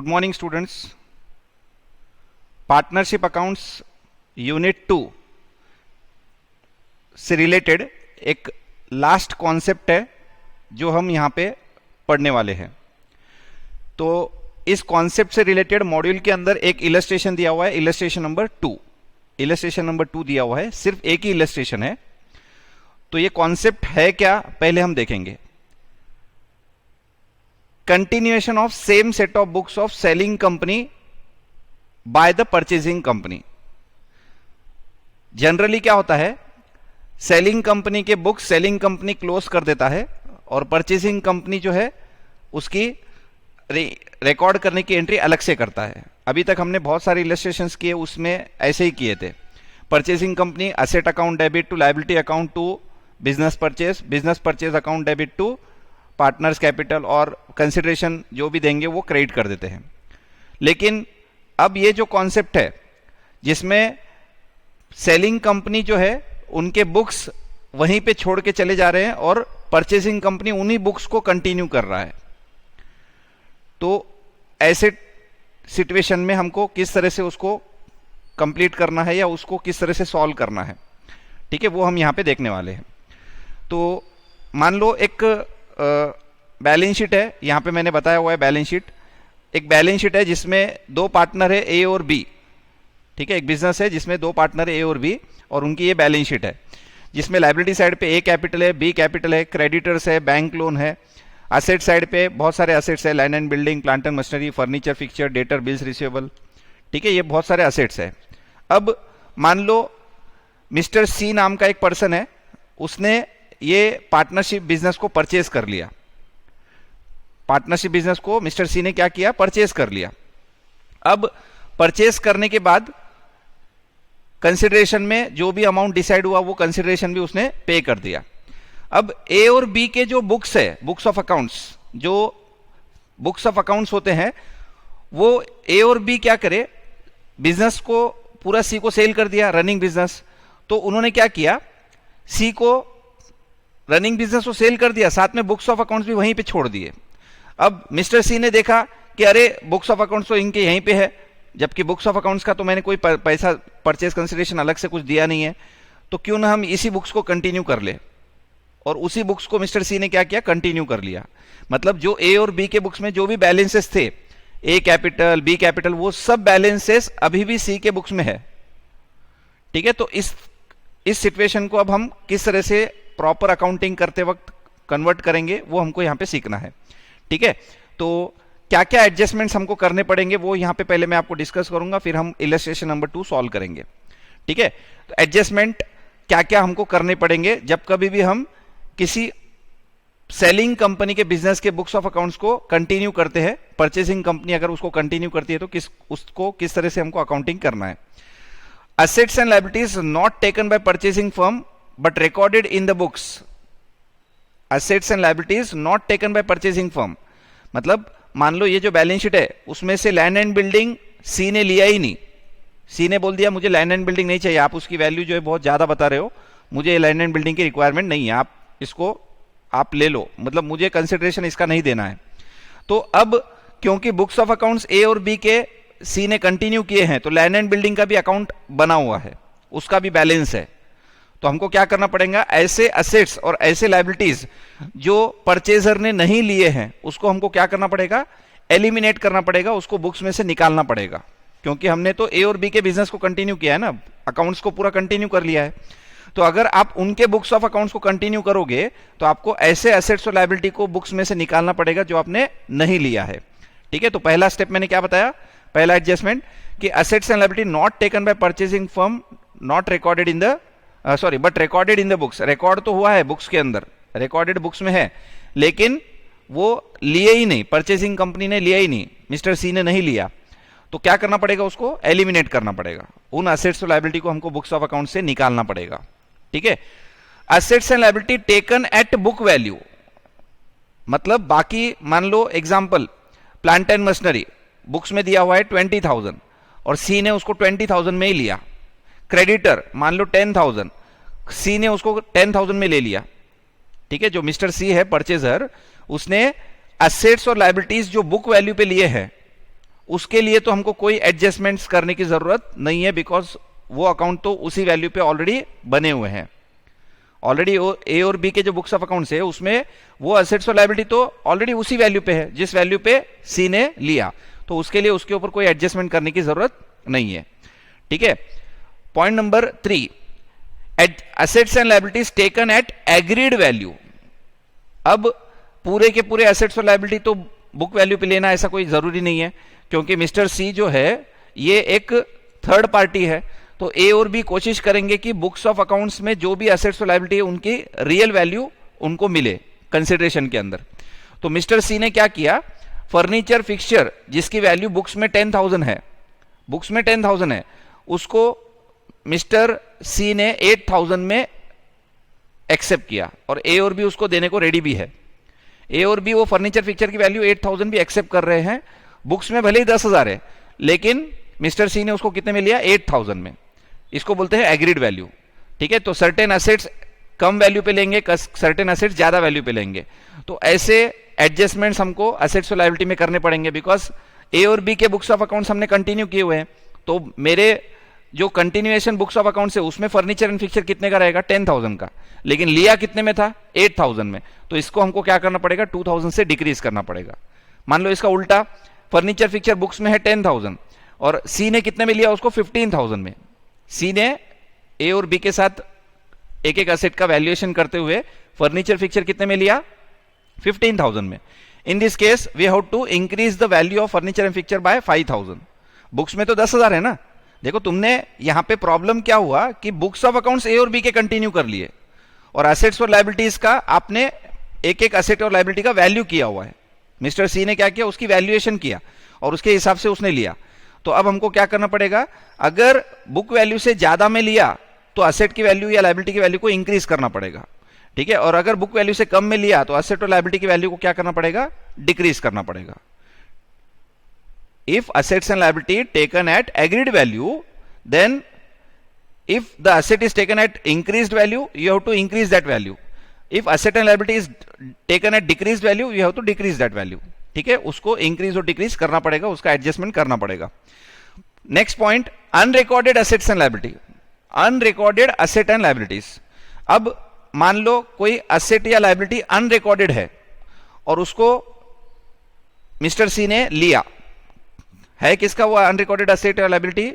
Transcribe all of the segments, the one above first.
Good morning students. Partnership accounts unit 2 से related एक last concept है जो हम यहां पे पढ़ने वाले हैं। तो इस कॉन्सेप्ट से रिलेटेड मॉड्यूल के अंदर एक इलस्ट्रेशन दिया हुआ है, इलस्ट्रेशन नंबर 2। इलस्ट्रेशन नंबर 2 दिया हुआ है, सिर्फ एक ही इलस्ट्रेशन है। तो ये कॉन्सेप्ट है क्या, पहले हम देखेंगे। Continuation of same set of books of selling company by the purchasing company. Generally क्या होता है, सेलिंग कंपनी के बुक्स सेलिंग कंपनी क्लोज कर देता है और परचेजिंग कंपनी जो है उसकी रिकॉर्ड करने की एंट्री अलग से करता है। अभी तक हमने बहुत सारे इलस्ट्रेशंस किए, उसमें ऐसे ही किए थे। Purchasing company asset account debit to liability account to business purchase account debit to partners capital, और कंसिडरेशन जो भी देंगे वो क्रेडिट कर देते हैं। लेकिन अब ये जो कॉन्सेप्ट है जिसमें सेलिंग कंपनी जो है उनके बुक्स वहीं पे छोड़ के चले जा रहे हैं और परचेजिंग कंपनी उन्हीं बुक्स को कंटिन्यू कर रहा है, तो ऐसे सिचुएशन में हमको किस तरह से उसको कंप्लीट करना है या उसको किस तरह से सॉल्व करना है, ठीक है, वो हम यहां पे देखने वाले हैं। तो मान लो एक बैलेंस शीट है, यहां पे मैंने बताया हुआ है बैलेंस शीट। एक बैलेंस शीट है जिसमें दो पार्टनर है ए और बी, ठीक है। एक बिजनेस है जिसमें दो पार्टनर है ए और बी और उनकी ये बैलेंस शीट है जिसमें लायबिलिटी साइड पे ए कैपिटल है, बी कैपिटल है, क्रेडिटर्स है, बैंक लोन है। असेट साइड पे बहुत सारे असेट्स है, land and building, plant and machinery, furniture, fixture, debtor, bills receivable, ठीक है, ये बहुत सारे असेट्स है। अब मान लो मिस्टर सी नाम का एक पर्सन है, उसने ये पार्टनरशिप बिजनेस को परचेज कर लिया। पार्टनरशिप बिजनेस को मिस्टर सी ने क्या किया, परचेज कर लिया। अब परचेज करने के बाद कंसिडरेशन में जो भी अमाउंट डिसाइड हुआ वो कंसिडरेशन भी उसने पे कर दिया। अब ए और बी के जो बुक्स है, बुक्स ऑफ अकाउंट्स, जो बुक्स ऑफ अकाउंट्स होते हैं, वो ए और बी क्या करे, बिजनेस को पूरा सी को सेल कर दिया, रनिंग बिजनेस। तो उन्होंने क्या किया, सी को रनिंग बिजनेस को सेल कर दिया, साथ में बुक्स ऑफ अकाउंट्स भी वहीं पे छोड़ दिए। अब मिस्टर सी ने देखा कि अरे बुक्स ऑफ अकाउंट्स तो इनके यहीं पे है, जबकि बुक्स ऑफ अकाउंट्स का तो मैंने कोई पैसा परचेज कंसिडरेशन अलग से कुछ दिया नहीं है, तो क्यों ना हम इसी बुक्स को कंटिन्यू कर ले। और उसी बुक्स को मिस्टर सी ने क्या किया, कंटिन्यू कर लिया। मतलब जो ए और बी के बुक्स में जो भी बैलेंसेस थे, ए कैपिटल, बी कैपिटल, वो सब बैलेंसेस अभी भी सी के बुक्स में है, ठीक है। तो इस सिचुएशन को अब हम किस तरह से प्रॉपर अकाउंटिंग करते वक्त कन्वर्ट करेंगे वो हमको यहां पे सीखना है, ठीक है। तो क्या क्या एडजस्टमेंट्स हमको करने पड़ेंगे वो यहां पे पहले मैं आपको डिस्कस करूंगा, फिर हम इलस्ट्रेशन नंबर 2 सॉल्व करेंगे, ठीक है। तो एडजस्टमेंट क्या क्या हमको करने पड़ेंगे जब कभी भी हम किसी सेलिंग कंपनी के बिजनेस के बुक्स ऑफ अकाउंट्स को कंटिन्यू करते हैं। परचेसिंग कंपनी अगर उसको कंटिन्यू करती है तो उसको किस तरह से हमको अकाउंटिंग करना है। Assets and liabilities not taken by purchasing firm but recorded in the books. Assets and liabilities not taken by purchasing firm मतलब मान लो ये जो बैलेंस शीट है उसमें से लैंड एंड बिल्डिंग सी ने लिया ही नहीं। सी ने बोल दिया मुझे लैंड एंड बिल्डिंग नहीं चाहिए, आप उसकी वैल्यू जो है बहुत ज्यादा बता रहे हो, मुझे लैंड एंड बिल्डिंग की रिक्वायरमेंट नहीं है, आप इसको आप ले लो, मतलब मुझे कंसिडरेशन इसका नहीं देना है। तो अब क्योंकि बुक्स ऑफ अकाउंट्स ए और बी के सी ने कंटिन्यू किए हैं तो लैंड एंड बिल्डिंग का भी अकाउंट बना हुआ है, उसका भी बैलेंस है। तो हमको क्या करना पड़ेगा, ऐसे असेट्स और ऐसे लायबिलिटीज जो परचेजर ने नहीं लिए हैं उसको हमको क्या करना पड़ेगा, एलिमिनेट करना पड़ेगा, उसको बुक्स में से निकालना पड़ेगा। क्योंकि हमने तो ए और बी के बिजनेस को कंटिन्यू किया है ना, अकाउंट्स को पूरा कंटिन्यू कर लिया है। तो अगर आप उनके बुक्स ऑफ अकाउंट्स को कंटिन्यू करोगे तो आपको ऐसे एसेट्स और लायबिलिटी को बुक्स में से निकालना पड़ेगा जो आपने नहीं लिया है, ठीक है। तो पहला स्टेप मैंने क्या बताया, पहला एडजस्टमेंट कि assets and liability not taken by purchasing firm not recorded in the but recorded in the books. Record तो हुआ है बुक्स के अंदर, रिकॉर्डेड बुक्स में है, लेकिन वो लिए ही नहीं, परचेसिंग कंपनी ने लिया ही नहीं, मिस्टर सी ने नहीं लिया। तो क्या करना पड़ेगा, उसको एलिमिनेट करना पड़ेगा, उन असेट्स और लायबिलिटी को हमको बुक्स ऑफ अकाउंट से निकालना पड़ेगा, ठीक है। Assets and liability taken at book value मतलब बाकी मान लो example plant and machinery books में दिया हुआ है 20,000 और सी ने उसको 20,000 में ही लिया। क्रेडिटर मान लो 10,000, सी ने उसको 10,000 में ले लिया, ठीक है। जो मिस्टर सी है परचेजर, उसने असेट्स और लायबिलिटीज जो बुक वैल्यू पे लिए हैं उसके लिए तो हमको कोई एडजस्टमेंट्स करने की जरूरत नहीं है, बिकॉज वो अकाउंट तो उसी वैल्यू पे ऑलरेडी बने हुए हैं। ऑलरेडी ए और बी के जो बुक्स ऑफ अकाउंट्स है उसमें वो असेट्स और लायबिलिटी तो ऑलरेडी उसी वैल्यू पे है जिस वैल्यू पे सी ने लिया, तो उसके लिए उसके ऊपर कोई एडजस्टमेंट करने की जरूरत नहीं है। ठीक है। Point number 3, assets and liabilities taken at agreed value. अब पूरे के पूरे असेट्स और लायबिलिटी तो बुक वैल्यू पे लेना ऐसा कोई जरूरी नहीं है, क्योंकि मिस्टर सी जो है ये एक थर्ड पार्टी है, तो ए और बी कोशिश करेंगे कि बुक्स ऑफ अकाउंट्स में जो भी असेट्स और लायबिलिटी है उनकी रियल वैल्यू उनको मिले कंसिडरेशन के अंदर। तो मिस्टर सी ने क्या किया, फर्नीचर फिक्सचर जिसकी वैल्यू बुक्स में 10,000 है, बुक्स में 10,000 है, उसको मिस्टर सी ने 8,000 में एक्सेप्ट किया और ए और बी उसको देने को रेडी भी है। ए और बी वो फर्नीचर फिक्सचर की वैल्यू 8,000 भी एक्सेप्ट कर रहे हैं, बुक्स में भले ही 10,000 है, लेकिन मिस्टर सी ने उसको कितने में लिया, 8,000 में। इसको बोलते हैं एग्रीड वैल्यू। ठीक है। तो सर्टेन असेट्स कम वैल्यू पे लेंगे, सर्टेन असेट्स ज्यादा वैल्यू पे लेंगे, तो ऐसे एडजस्टमेंट्स हमको असेट्स और लायबिलिटी में करने पड़ेंगे, बिकॉज ए और बी के बुक्स ऑफ अकाउंट्स हमने कंटिन्यू किए हुए हैं, तो मेरे जो कंटिन्यूएशन बुक्स ऑफ अकाउंट्स है उसमें फर्नीचर एंड फिक्सचर कितने का रहेगा, 10,000 का, लेकिन लिया कितने में था, 8,000 में। तो इसको हमको क्या करना पड़ेगा, 2,000 से डिक्रीज करना पड़ेगा। मान लो इसका उल्टा, फर्नीचर फिक्सचर बुक्स में है 10,000 और सी ने कितने में लिया उसको, 15,000 में। सी ने ए और बी के साथ एक एक असेट का वैल्यूएशन करते हुए फर्नीचर फिक्सचर कितने में लिया, 15,000 में। In this case we have to increase the value of furniture and fixture by 5,000। Books में तो 10,000 है ना। देखो तुमने यहां पे प्रॉब्लम क्या हुआ कि बुक्स ऑफ अकाउंट्स ए और बी के कंटिन्यू कर लिए और असेट्स और लायबिलिटीज का आपने एक एक असेट और लायबिलिटी का वैल्यू किया हुआ है। मिस्टर सी ने क्या किया, उसकी वैल्यूएशन किया और उसके हिसाब से उसने लिया। तो अब हमको क्या करना पड़ेगा, अगर बुक वैल्यू से ज्यादा में लिया तो असेट की वैल्यू या लायबिलिटी की वैल्यू को इंक्रीज करना पड़ेगा। ठीक है। और अगर बुक वैल्यू से कम में लिया तो असेट और लायबिलिटी की वैल्यू को क्या करना पड़ेगा, डिक्रीज करना पड़ेगा। If assets and liability taken at agreed value, then if the asset is taken at increased value, you have to increase that value. If asset and liability is taken at decreased value, you have to decrease that value. ठीक है, उसको increase और decrease करना पड़ेगा, उसका adjustment करना पड़ेगा। Next point, unrecorded assets and liability. Unrecorded asset and liabilities. अब मान लो कोई असेट या लायबिलिटी अनरिकॉर्डेड है और उसको मिस्टर सी ने लिया है, किसका वो अनरिकॉर्डेड असेट या लायबिलिटी,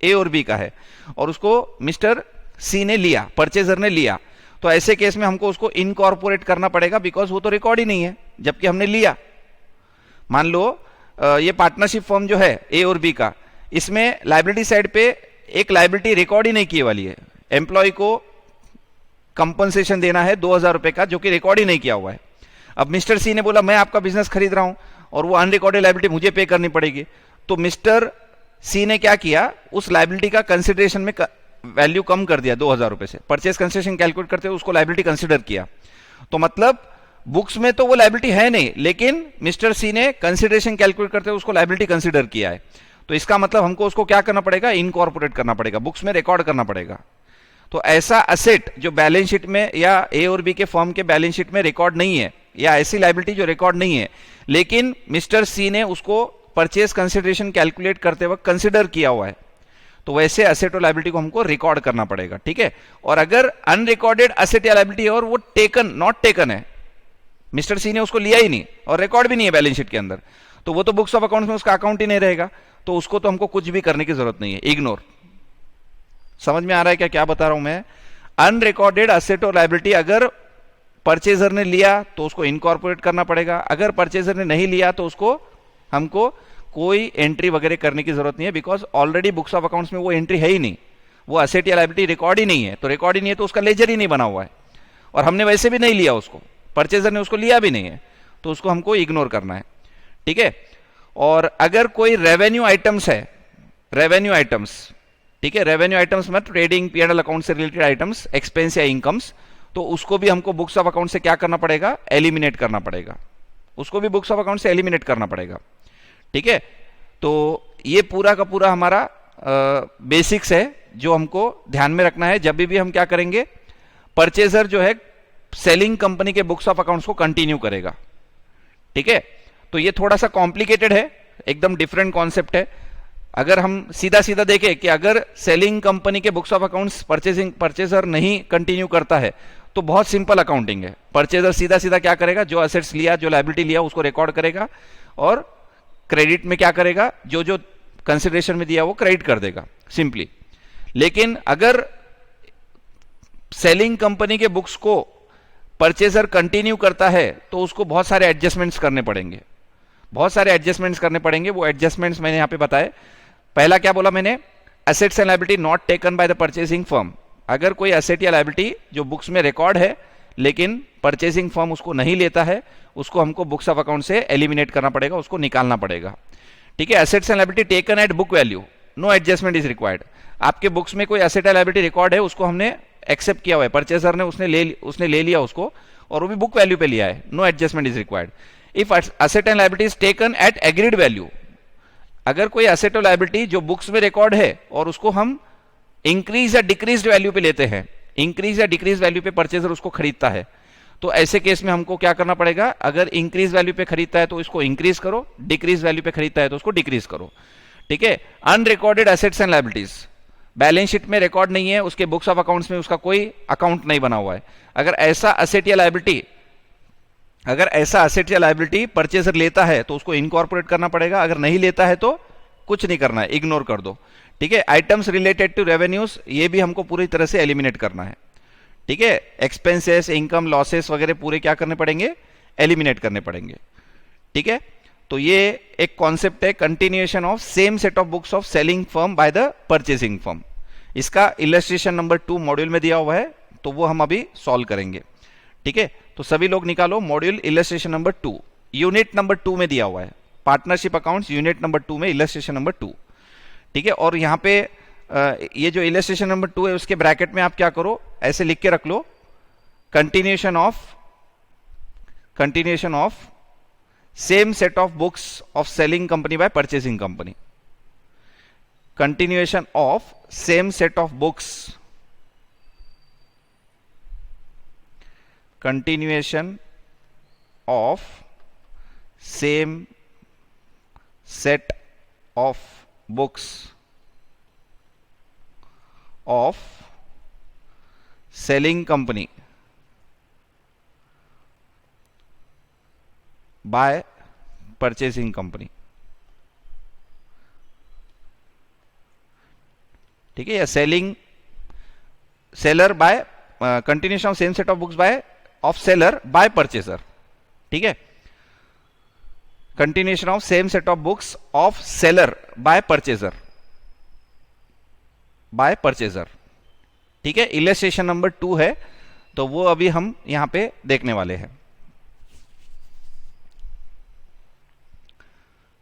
ए और बी का है, और उसको मिस्टर सी ने लिया, परचेजर ने लिया। तो ऐसे केस में हमको उसको इनकॉर्पोरेट करना पड़ेगा, बिकॉज वो तो रिकॉर्ड ही नहीं है जबकि हमने लिया। मान लो ये पार्टनरशिप फर्म जो है ए और बी का, इसमें लायबिलिटी साइड पे एक लायबिलिटी रिकॉर्ड ही नहीं की वाली है। एम्प्लॉय को कंपनसेशन देना है 2,000 रुपए का, जो कि रिकॉर्ड ही नहीं किया हुआ है। अब मिस्टर सी ने बोला मैं आपका बिजनेस खरीद रहा हूं और वो अनरिकॉर्डेड लायबिलिटी मुझे पे करनी पड़ेगी। तो मिस्टर सी ने क्या किया, उस लायबिलिटी का कंसिडरेशन में वैल्यू कम कर दिया 2,000 रुपए से। परचेज कंसिडरेशन कैलकुलेट करते हुए उसको लायबिलिटी कंसिडर किया। तो मतलब बुक्स में तो वो लायबिलिटी है नहीं, लेकिन मिस्टर सी ने कंसिडरेशन कैलकुलेट करते हुए उसको लायबिलिटी कंसिडर किया है। तो इसका मतलब हमको उसको क्या करना पड़ेगा, इनकॉर्पोरेट करना पड़ेगा, बुक्स में रिकॉर्ड करना पड़ेगा। तो ऐसा असेट जो बैलेंस शीट में या ए और बी के फर्म के बैलेंस शीट में रिकॉर्ड नहीं है, या ऐसी लायबिलिटी जो रिकॉर्ड नहीं है, लेकिन मिस्टर सी ने उसको परचेज कंसिडरेशन कैलकुलेट करते वक्त कंसिडर किया हुआ है, तो वैसे असेट और लायबिलिटी को हमको रिकॉर्ड करना पड़ेगा। ठीक है। और अगर अनरिकॉर्डेड असेट या लायबिलिटी है और वो टेकन नॉट टेकन है, मिस्टर सी ने उसको लिया ही नहीं और रिकॉर्ड भी नहीं है बैलेंस शीट के अंदर, तो वो तो बुक्स ऑफ अकाउंट्स में उसका अकाउंट ही नहीं रहेगा, तो उसको तो हमको कुछ भी करने की जरूरत नहीं है, इग्नोर। समझ में आ रहा है क्या क्या बता रहा हूं मैं। अनरिकॉर्डेड असेट और लायबिलिटी अगर परचेजर ने लिया तो उसको इनकॉर्पोरेट करना पड़ेगा, अगर परचेजर ने नहीं लिया तो उसको हमको कोई एंट्री वगैरह करने की जरूरत नहीं है, because already books of accounts में वो एंट्री है ही नहीं, वो असेट या लायबिलिटी रिकॉर्ड ही नहीं है। तो रिकॉर्ड ही नहीं है तो उसका लेजर ही नहीं बना हुआ है, और हमने वैसे भी नहीं लिया उसको, परचेजर ने उसको लिया भी नहीं है, तो उसको हमको इग्नोर करना है। ठीक है। और अगर कोई रेवेन्यू आइटम्स है, रेवेन्यू आइटम्स, ठीक है, रेवेन्यू आइटम्स मतलब ट्रेडिंग पीएनएल अकाउंट से रिलेटेड आइटम्स, एक्सपेंस या इनकम्स, तो उसको भी हमको बुक्स ऑफ अकाउंट से क्या करना पड़ेगा, एलिमिनेट करना पड़ेगा, उसको भी बुक्स ऑफ अकाउंट से एलिमिनेट करना पड़ेगा। ठीक है। तो ये पूरा का पूरा हमारा बेसिक्स है जो हमको ध्यान में रखना है जब भी हम क्या करेंगे, परचेजर जो है सेलिंग कंपनी के बुक्स ऑफ अकाउंट्स को कंटिन्यू करेगा। ठीक है। तो ये थोड़ा सा कॉम्प्लिकेटेड है, एकदम डिफरेंट कॉन्सेप्ट है। अगर हम सीधा सीधा देखें कि अगर सेलिंग कंपनी के बुक्स ऑफ अकाउंट्स परचेजर नहीं कंटिन्यू करता है तो बहुत सिंपल अकाउंटिंग है। परचेजर सीधा सीधा क्या करेगा, जो असेट्स लिया, जो लायबिलिटी लिया उसको रिकॉर्ड करेगा और क्रेडिट में क्या करेगा, जो जो कंसिडरेशन में दिया वो क्रेडिट कर देगा सिंपली। लेकिन अगर सेलिंग कंपनी के बुक्स को परचेजर कंटिन्यू करता है तो उसको बहुत सारे एडजस्टमेंट्स करने पड़ेंगे, बहुत सारे एडजस्टमेंट्स करने पड़ेंगे। वो एडजस्टमेंट्स मैंने यहां पे बताए। पहला क्या बोला मैंने, assets and liability not taken by the purchasing firm. अगर कोई एसेट या लायबिलिटी जो बुक्स में रिकॉर्ड है लेकिन परचेसिंग फर्म उसको नहीं लेता है, उसको हमको बुक्स ऑफ अकाउंट से एलिमिनेट करना पड़ेगा, उसको निकालना पड़ेगा। ठीक है, assets and liability taken at book value, no adjustment is required. आपके बुक्स में कोई एसेट या लायबिलिटी रिकॉर्ड है, उसको हमने एक्सेप्ट किया हुआ है, परचेसर ने उसने ले लिया उसको और वो भी बुक वैल्यू पे लिया है, no adjustment is required. If asset and liability is taken at agreed value, अगर कोई एसेट और लायबिलिटी जो बुक्स में रिकॉर्ड है और उसको हम इंक्रीज या डिक्रीज वैल्यू पे लेते हैं, इंक्रीज या डिक्रीज वैल्यू पे परचेजर उसको खरीदता है, तो ऐसे केस में हमको क्या करना पड़ेगा, अगर इंक्रीज वैल्यू पे खरीदता है तो इसको इंक्रीज करो, डिक्रीज वैल्यू पे खरीदता है तो उसको डिक्रीज करो। ठीक है, unrecorded assets and liabilities, balance sheet में रिकॉर्ड नहीं है, उसके बुक्स ऑफ अकाउंट्स में उसका कोई अकाउंट नहीं बना हुआ है, अगर ऐसा एसेट या लायबिलिटी परचेजर लेता है तो उसको इनकॉर्पोरेट करना पड़ेगा, अगर नहीं लेता है तो कुछ नहीं करना है, इग्नोर कर दो। ठीक है, आइटम्स रिलेटेड टू रेवेन्यूज, ये भी हमको पूरी तरह से एलिमिनेट करना है। ठीक है, एक्सपेंसेस, इनकम, लॉसेस वगैरह पूरे क्या करने पड़ेंगे, एलिमिनेट करने पड़ेंगे। ठीक है, तो ये एक कॉन्सेप्ट है, continuation of same set of books of selling firm by the purchasing firm. इसका इलस्ट्रेशन नंबर 2 मॉड्यूल में दिया हुआ है, तो वो हम अभी सॉल्व करेंगे। ठीक है, तो सभी लोग निकालो module illustration number 2, unit number 2 में दिया हुआ है, पार्टनरशिप अकाउंट्स यूनिट नंबर 2 में इलस्ट्रेशन नंबर 2। ठीक है, और यहां पे ये जो इलस्ट्रेशन नंबर 2 है उसके ब्रैकेट में आप क्या करो, ऐसे लिख के रख लो, continuation of same set of books of selling company by purchasing company, continuation of same set of books, continuation of same set of books of selling company by purchasing company। ठीक है, या seller by continuation of same set of books by of seller by purchaser. ठीक है, continuation of same set of books of seller by purchaser, ठीक है, illustration number 2 है, तो वो अभी हम यहां पे देखने वाले हैं।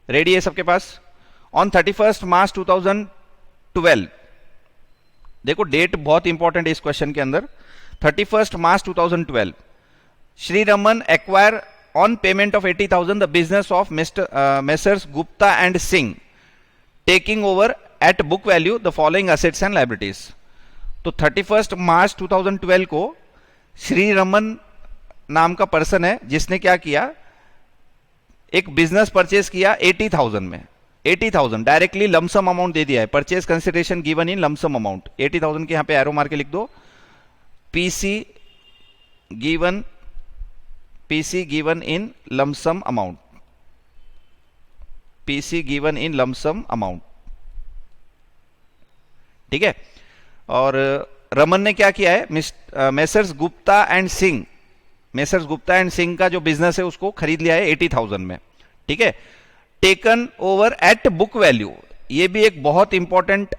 रेडी है सबके पास? ऑन 31 मार्च 2012, देखो डेट बहुत इंपॉर्टेंट है इस क्वेश्चन के अंदर। 31 March 2012, Shri Raman acquire on payment of 80,000 the business of messrs Gupta and Singh, taking over at book value the following assets and liabilities. तो 31 मार्च 2012 को श्री रमन नाम का पर्सन है जिसने क्या किया, एक बिजनेस परचेज किया 80,000 में, 80,000 डायरेक्टली लमसम अमाउंट दे दिया है, purchase consideration given in lump sum amount. 80,000 के यहां पे एरो मार के लिख दो, PC given in lump sum amount, PC given in lump sum amount. ठीक है, और रमन ने क्या किया है, messrs Gupta and Singh, messrs Gupta and Singh का जो बिजनेस है उसको खरीद लिया है 80,000 में। ठीक है, taken over at book value, ये भी एक बहुत इंपॉर्टेंट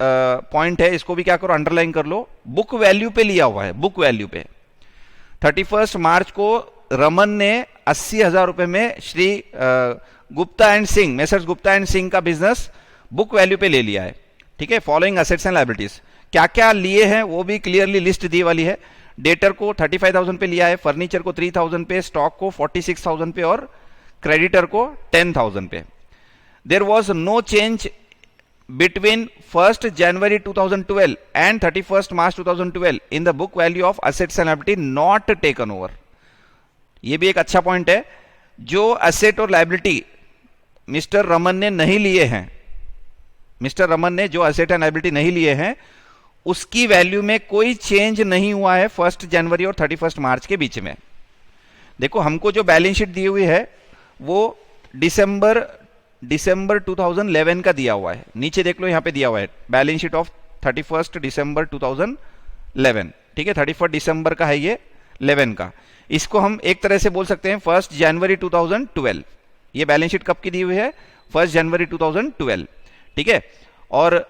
पॉइंट है, इसको भी क्या करो, अंडरलाइन कर लो, बुक वैल्यू पे लिया हुआ है, बुक वैल्यू पे। 31 मार्च को रमन ने 80,000 रुपए में Shri Gupta and Singh, messrs Gupta and Singh का बिजनेस बुक वैल्यू पे ले लिया है। ठीक है, फॉलोइंग एसेट्स एंड लायबिलिटीज, क्या क्या लिए हैं वो भी क्लियरली लिस्ट दी वाली है। डेटर को 35,000 पे लिया है, फर्नीचर को 3,000 पे, स्टॉक को 46,000 पे और क्रेडिटर को 10,000 पे। There was no change between 1st January 2012 and 31st March 2012 in the book value of assets and liability not taken over। ये भी एक अच्छा पॉइंट है, जो असेट और लायबिलिटी मिस्टर रमन ने नहीं लिए हैं, मिस्टर रमन ने जो असेट एंड लायबिलिटी नहीं लिए हैं, उसकी वैल्यू में कोई चेंज नहीं हुआ है 1 जनवरी और 31 मार्च के बीच में। देखो हमको जो बैलेंस शीट दी हुई है वो दिसंबर 2011 का दिया हुआ है। नीचे देख लो, यहां पे दिया हुआ है बैलेंस शीट ऑफ 31 दिसंबर 2011। ठीक है, 31 दिसंबर का है ये 11 का। इसको हम एक तरह से बोल सकते हैं 1 जनवरी 2012। ये बैलेंस शीट कब की दी हुई है? 1 जनवरी 2012। ठीक है, और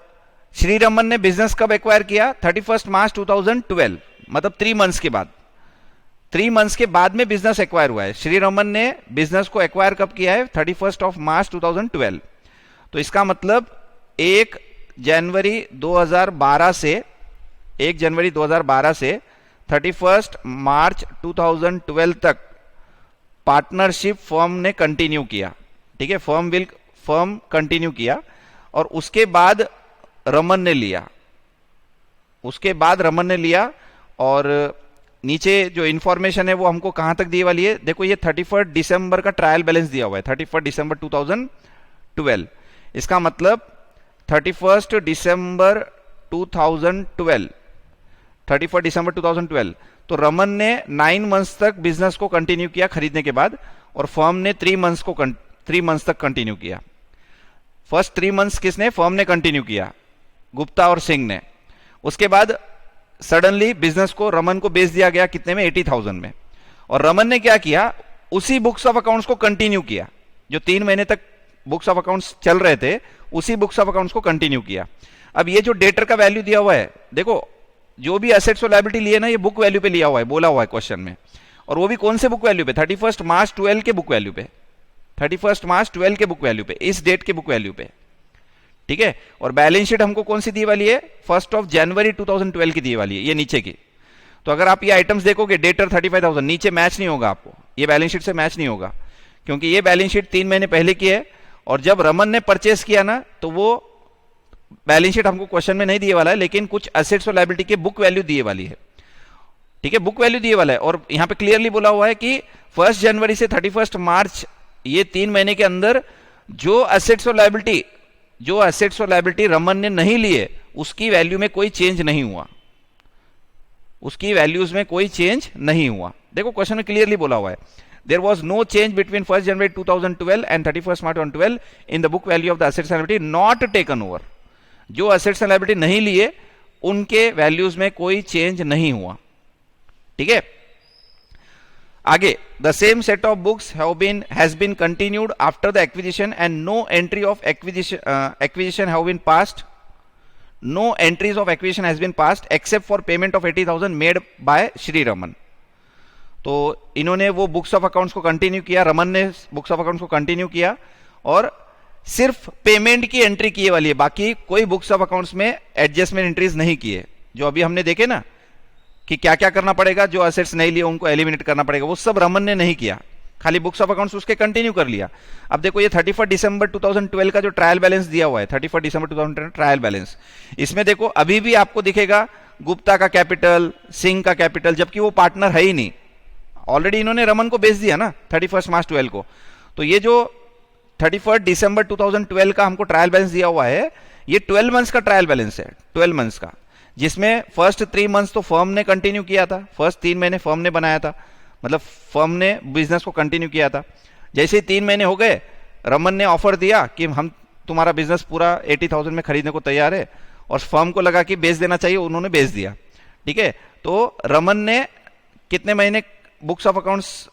श्री रमन ने बिजनेस कब एक्वायर किया? 31 मार्च 2012, मतलब 3 मंथ्स के बाद। 3 मंथ्स के बाद में बिजनेस एक्वायर हुआ है। श्री रमन ने बिजनेस को एक्वायर कब किया है? 31 मार्च 2012। तो इसका मतलब 1 जनवरी 2012 से 31 मार्च 2012 तक पार्टनरशिप फर्म ने कंटिन्यू किया। ठीक है, फर्म कंटिन्यू किया, और उसके बाद रमन ने लिया। और नीचे जो इंफॉर्मेशन है वो हमको कहां तक दी वाली है? देखो, ये 31 दिसंबर का ट्रायल बैलेंस दिया हुआ है, 31 दिसंबर 2012। इसका मतलब 31 दिसंबर 2012। तो रमन ने 9 मंथ्स तक बिजनेस को कंटिन्यू किया खरीदने के बाद, और फर्म ने 3 मंथ्स तक कंटिन्यू किया। फर्स्ट 3 मंथ्स किसने? फर्म ने कंटिन्यू किया, गुप्ता और सिंह ने। उसके बाद सडनली बिजनेस को रमन को बेच दिया गया, कितने में? 80,000 में। और रमन ने क्या किया? उसी बुक्स ऑफ अकाउंट्स को कंटिन्यू किया, जो 3 महीने तक बुक्स ऑफ अकाउंट्स चल रहे थे, उसी बुक्स ऑफ अकाउंट्स को कंटिन्यू किया। अब ये जो डेटर का वैल्यू दिया हुआ है, देखो जो भी एसेट्स और लायबिलिटी लिए ना, ये बुक वैल्यू पे लिया हुआ है, बोला हुआ है क्वेश्चन में। और वो भी कौन से बुक वैल्यू पे? 31 मार्च 12 के बुक वैल्यू पे, 31 मार्च 12 के बुक वैल्यू पे, इस डेट के बुक वैल्यू पे। ठीक है, और बैलेंस शीट हमको कौन सी दी वाली है? 1 जनवरी 2012 की दी वाली है, ये नीचे की। तो अगर आप ये आइटम्स देखोगे, डेटर 35,000, नीचे मैच नहीं होगा आपको, ये बैलेंस शीट से मैच नहीं होगा, क्योंकि ये बैलेंस शीट 3 महीने पहले की है। और जब रमन ने परचेस किया ना, तो वो बैलेंस शीट हमको क्वेश्चन में नहीं दिए वाला है, लेकिन कुछ एसेट्स और लायबिलिटी के बुक वैल्यू दिए वाली है। ठीक है, बुक वैल्यू दिए वाला है, और यहां पे क्लियरली बोला हुआ है कि 1 जनवरी से 31 मार्च, ये 3 महीने के अंदर जो एसेट्स और लायबिलिटी रमन ने नहीं लिए, उसकी वैल्यू में कोई चेंज नहीं हुआ, उसकी वैल्यूज में कोई चेंज नहीं हुआ। देखो क्वेश्चन में क्लियरली बोला हुआ है, there was no change between 1 January 2012 and 31 March 2012 in the book value of the assets and liability not taken over. जो एसेट्स एंड लायबिलिटी नहीं लिए, उनके वैल्यूज में कोई चेंज नहीं हुआ। ठीक है, आगे, the same set of books has been continued after the acquisition and no entry of acquisition have been passed. No entries of acquisition has been passed except for payment of 80,000 made by Shri Raman. तो इन्होंने वो books of accounts को continue किया, रमन ने books of accounts को continue किया, और सिर्फ पेमेंट की एंट्री किए वाली है, बाकी कोई बुक्स ऑफ अकाउंट्स में एडजस्टमेंट एंट्रीज नहीं किए। जो अभी हमने देखे ना कि क्या क्या करना पड़ेगा, जो एसेट्स नहीं लिए उनको एलिमिनेट करना पड़ेगा, वो सब रमन ने नहीं किया, खाली बुक्स ऑफ अकाउंट्स उसके कंटिन्यू कर लिया। अब देखो, ये 31 दिसंबर 2012 का जो ट्रायल बैलेंस दिया हुआ है, 31 दिसंबर 2012 ट्रायल बैलेंस, इसमें देखो अभी भी आपको दिखेगा गुप्ता का कैपिटल, सिंह का कैपिटल, जबकि वो पार्टनर है ही नहीं, ऑलरेडी इन्होंने रमन को बेच दिया ना 31 मार्च 12 को। तो ये जो 31 दिसंबर 2012 का हमको ट्रायल बैलेंस दिया हुआ है, ये 12 मंथ्स का ट्रायल बैलेंस है, 12 मंथ्स का, जिसमें फर्स्ट 3 मंथ्स तो फर्म ने कंटिन्यू किया था, फर्स्ट 3 महीने फर्म ने बनाया था, मतलब फर्म ने बिजनेस को कंटिन्यू किया था। जैसे ही 3 महीने हो गए, रमन ने ऑफर दिया कि हम तुम्हारा बिजनेस पूरा 80,000 में खरीदने को तैयार है, और फर्म को लगा कि बेच देना चाहिए, उन्होंने बेच दिया। ठीक है, तो रमन ने कितने महीने बुक्स ऑफ अकाउंट्स,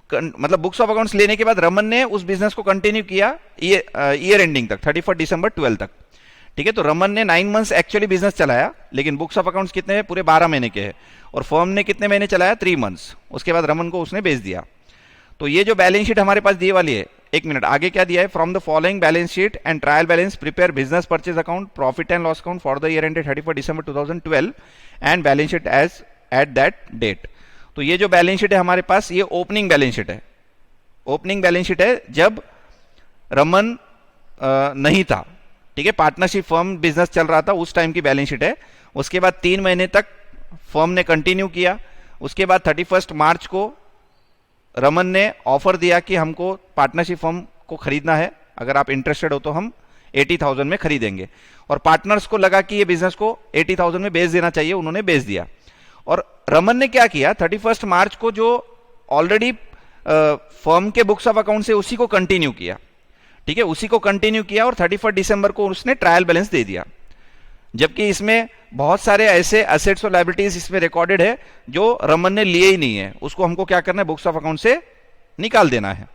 मतलब बुक्स ऑफ अकाउंट्स लेने के बाद रमन ने उस बिजनेस को कंटिन्यू किया ईयर एंडिंग तक, 31 दिसंबर 12 तक। ठीक है, तो रमन ने 9 मंथ्स एक्चुअली बिजनेस चलाया, लेकिन बुक्स ऑफ अकाउंट्स कितने हैं? पूरे 12 महीने के हैं। और फर्म ने कितने महीने चलाया? 3 मंथ्स। उसके बाद रमन को उसने बेच दिया। तो ये जो बैलेंस शीट हमारे पास दी वाली है, एक मिनट आगे क्या दिया है? From the following balance sheet and trial balance prepare business purchase account, profit and loss account for the year ended 31 December 2012 and balance sheet as at that date. तो ये जो बैलेंस शीट है हमारे पास, ये ओपनिंग बैलेंस शीट है, opening balance sheet है जब रमन नहीं था। ठीक है, पार्टनरशिप फर्म बिजनेस चल रहा था, उस टाइम की बैलेंस शीट है। उसके बाद 3 महीने तक फर्म ने कंटिन्यू किया, उसके बाद 31 मार्च को रमन ने ऑफर दिया कि हमको पार्टनरशिप फर्म को खरीदना है, अगर आप इंटरेस्टेड हो तो हम 80,000 में खरीदेंगे। और पार्टनर्स को लगा कि ये बिजनेस को 80,000 में बेच देना चाहिए, उन्होंने बेच दिया। और रमन ने क्या किया, 31 मार्च को जो ऑलरेडी फर्म के बुक्स ऑफ अकाउंट से उसी को कंटिन्यू किया, ठीक है, उसी को कंटिन्यू किया, और 31 दिसंबर को उसने ट्रायल बैलेंस दे दिया। जबकि इसमें बहुत सारे ऐसे असेट्स और लायबिलिटीज इसमें रिकॉर्डेड है जो रमन ने लिए ही नहीं है, उसको हमको क्या करना है, बुक्स ऑफ अकाउंट से निकाल देना है,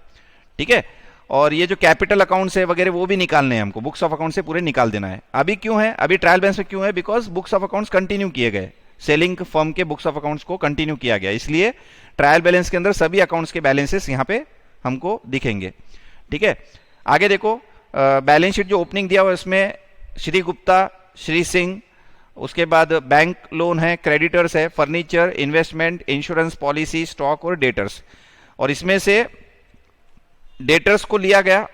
ठीक है। और ये जो कैपिटल अकाउंट्स है वगैरह वो भी निकालने हैं हमको, बुक्स ऑफ अकाउंट से पूरे निकाल देना है। अभी क्यों है, अभी ट्रायल बैलेंस में क्यों है, because books of accounts continue किए गए, सेलिंग फर्म के बुक्स ऑफ अकाउंट्स को कंटिन्यू किया गया, इसलिए ट्रायल बैलेंस के अंदर सभी अकाउंट्स के बैलेंसेस यहाँ पे हमको दिखेंगे, ठीक है। आगे देखो, बैलेंस शीट जो ओपनिंग दिया हुआ है उसमें श्री गुप्ता, श्री सिंह, उसके बाद बैंक लोन है, क्रेडिटर्स है, furniture, investment, insurance policy, stock और डेटर्स। और इसमें से डेटर्स को लिया गया,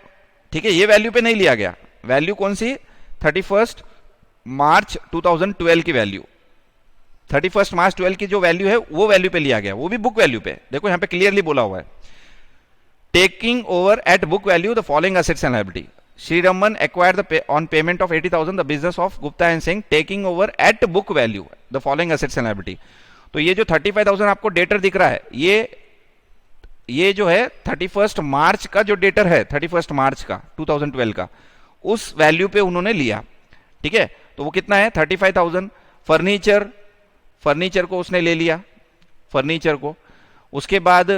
ठीक है, ये वैल्यू पे नहीं लिया गया, वैल्यू कौन सी, 31 मार्च 2012 की वैल्यू, 31 मार्च 12 की जो वैल्यू है वो वैल्यू पे लिया गया, वो भी बुक वैल्यू पे। देखो यहां पे क्लियरली बोला हुआ है, taking over at book value the following assets and liability. Sri Raman acquired on payment of 80,000 the business of Gupta and Singh, taking over at book value the following assets and liability। तो ये जो 35,000 आपको debtor दिख रहा है, ये जो है 31 मार्च का जो डेटर है, 31 मार्च का 2012 का, उस वैल्यू पे उन्होंने लिया, ठीक है। तो वो कितना है, 35,000। फर्नीचर को उसने ले लिया, फर्नीचर को। उसके बाद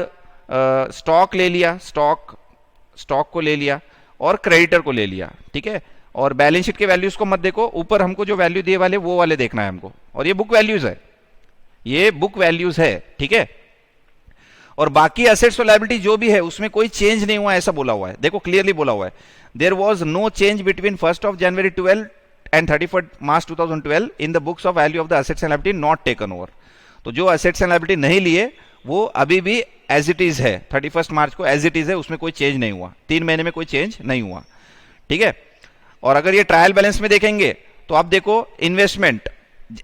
स्टॉक ले लिया, स्टॉक को ले लिया, और क्रेडिटर को ले लिया, ठीक है। और बैलेंस शीट के वैल्यूज को मत देखो, ऊपर हमको जो वैल्यू दिए वाले वो वाले देखना है हमको, और ये बुक वैल्यूज है, ये बुक वैल्यूज है, ठीक है। और बाकी असेट्स और लायबिलिटी जो भी है उसमें कोई चेंज नहीं हुआ, ऐसा बोला हुआ है, देखो क्लियरली बोला हुआ है, there was no change between 1 January 12 and 31 March 2012 in the books of value of the assets and liability not taken over. तो जो असेट्स एंड लायबिलिटी नहीं लिए वो अभी भी एज इट इज है, 31 मार्च को एज इट इज है, उसमें कोई चेंज नहीं हुआ, 3 महीने में कोई चेंज नहीं हुआ, ठीक है। और अगर ये ट्रायल बैलेंस में देखेंगे तो आप देखो, इन्वेस्टमेंट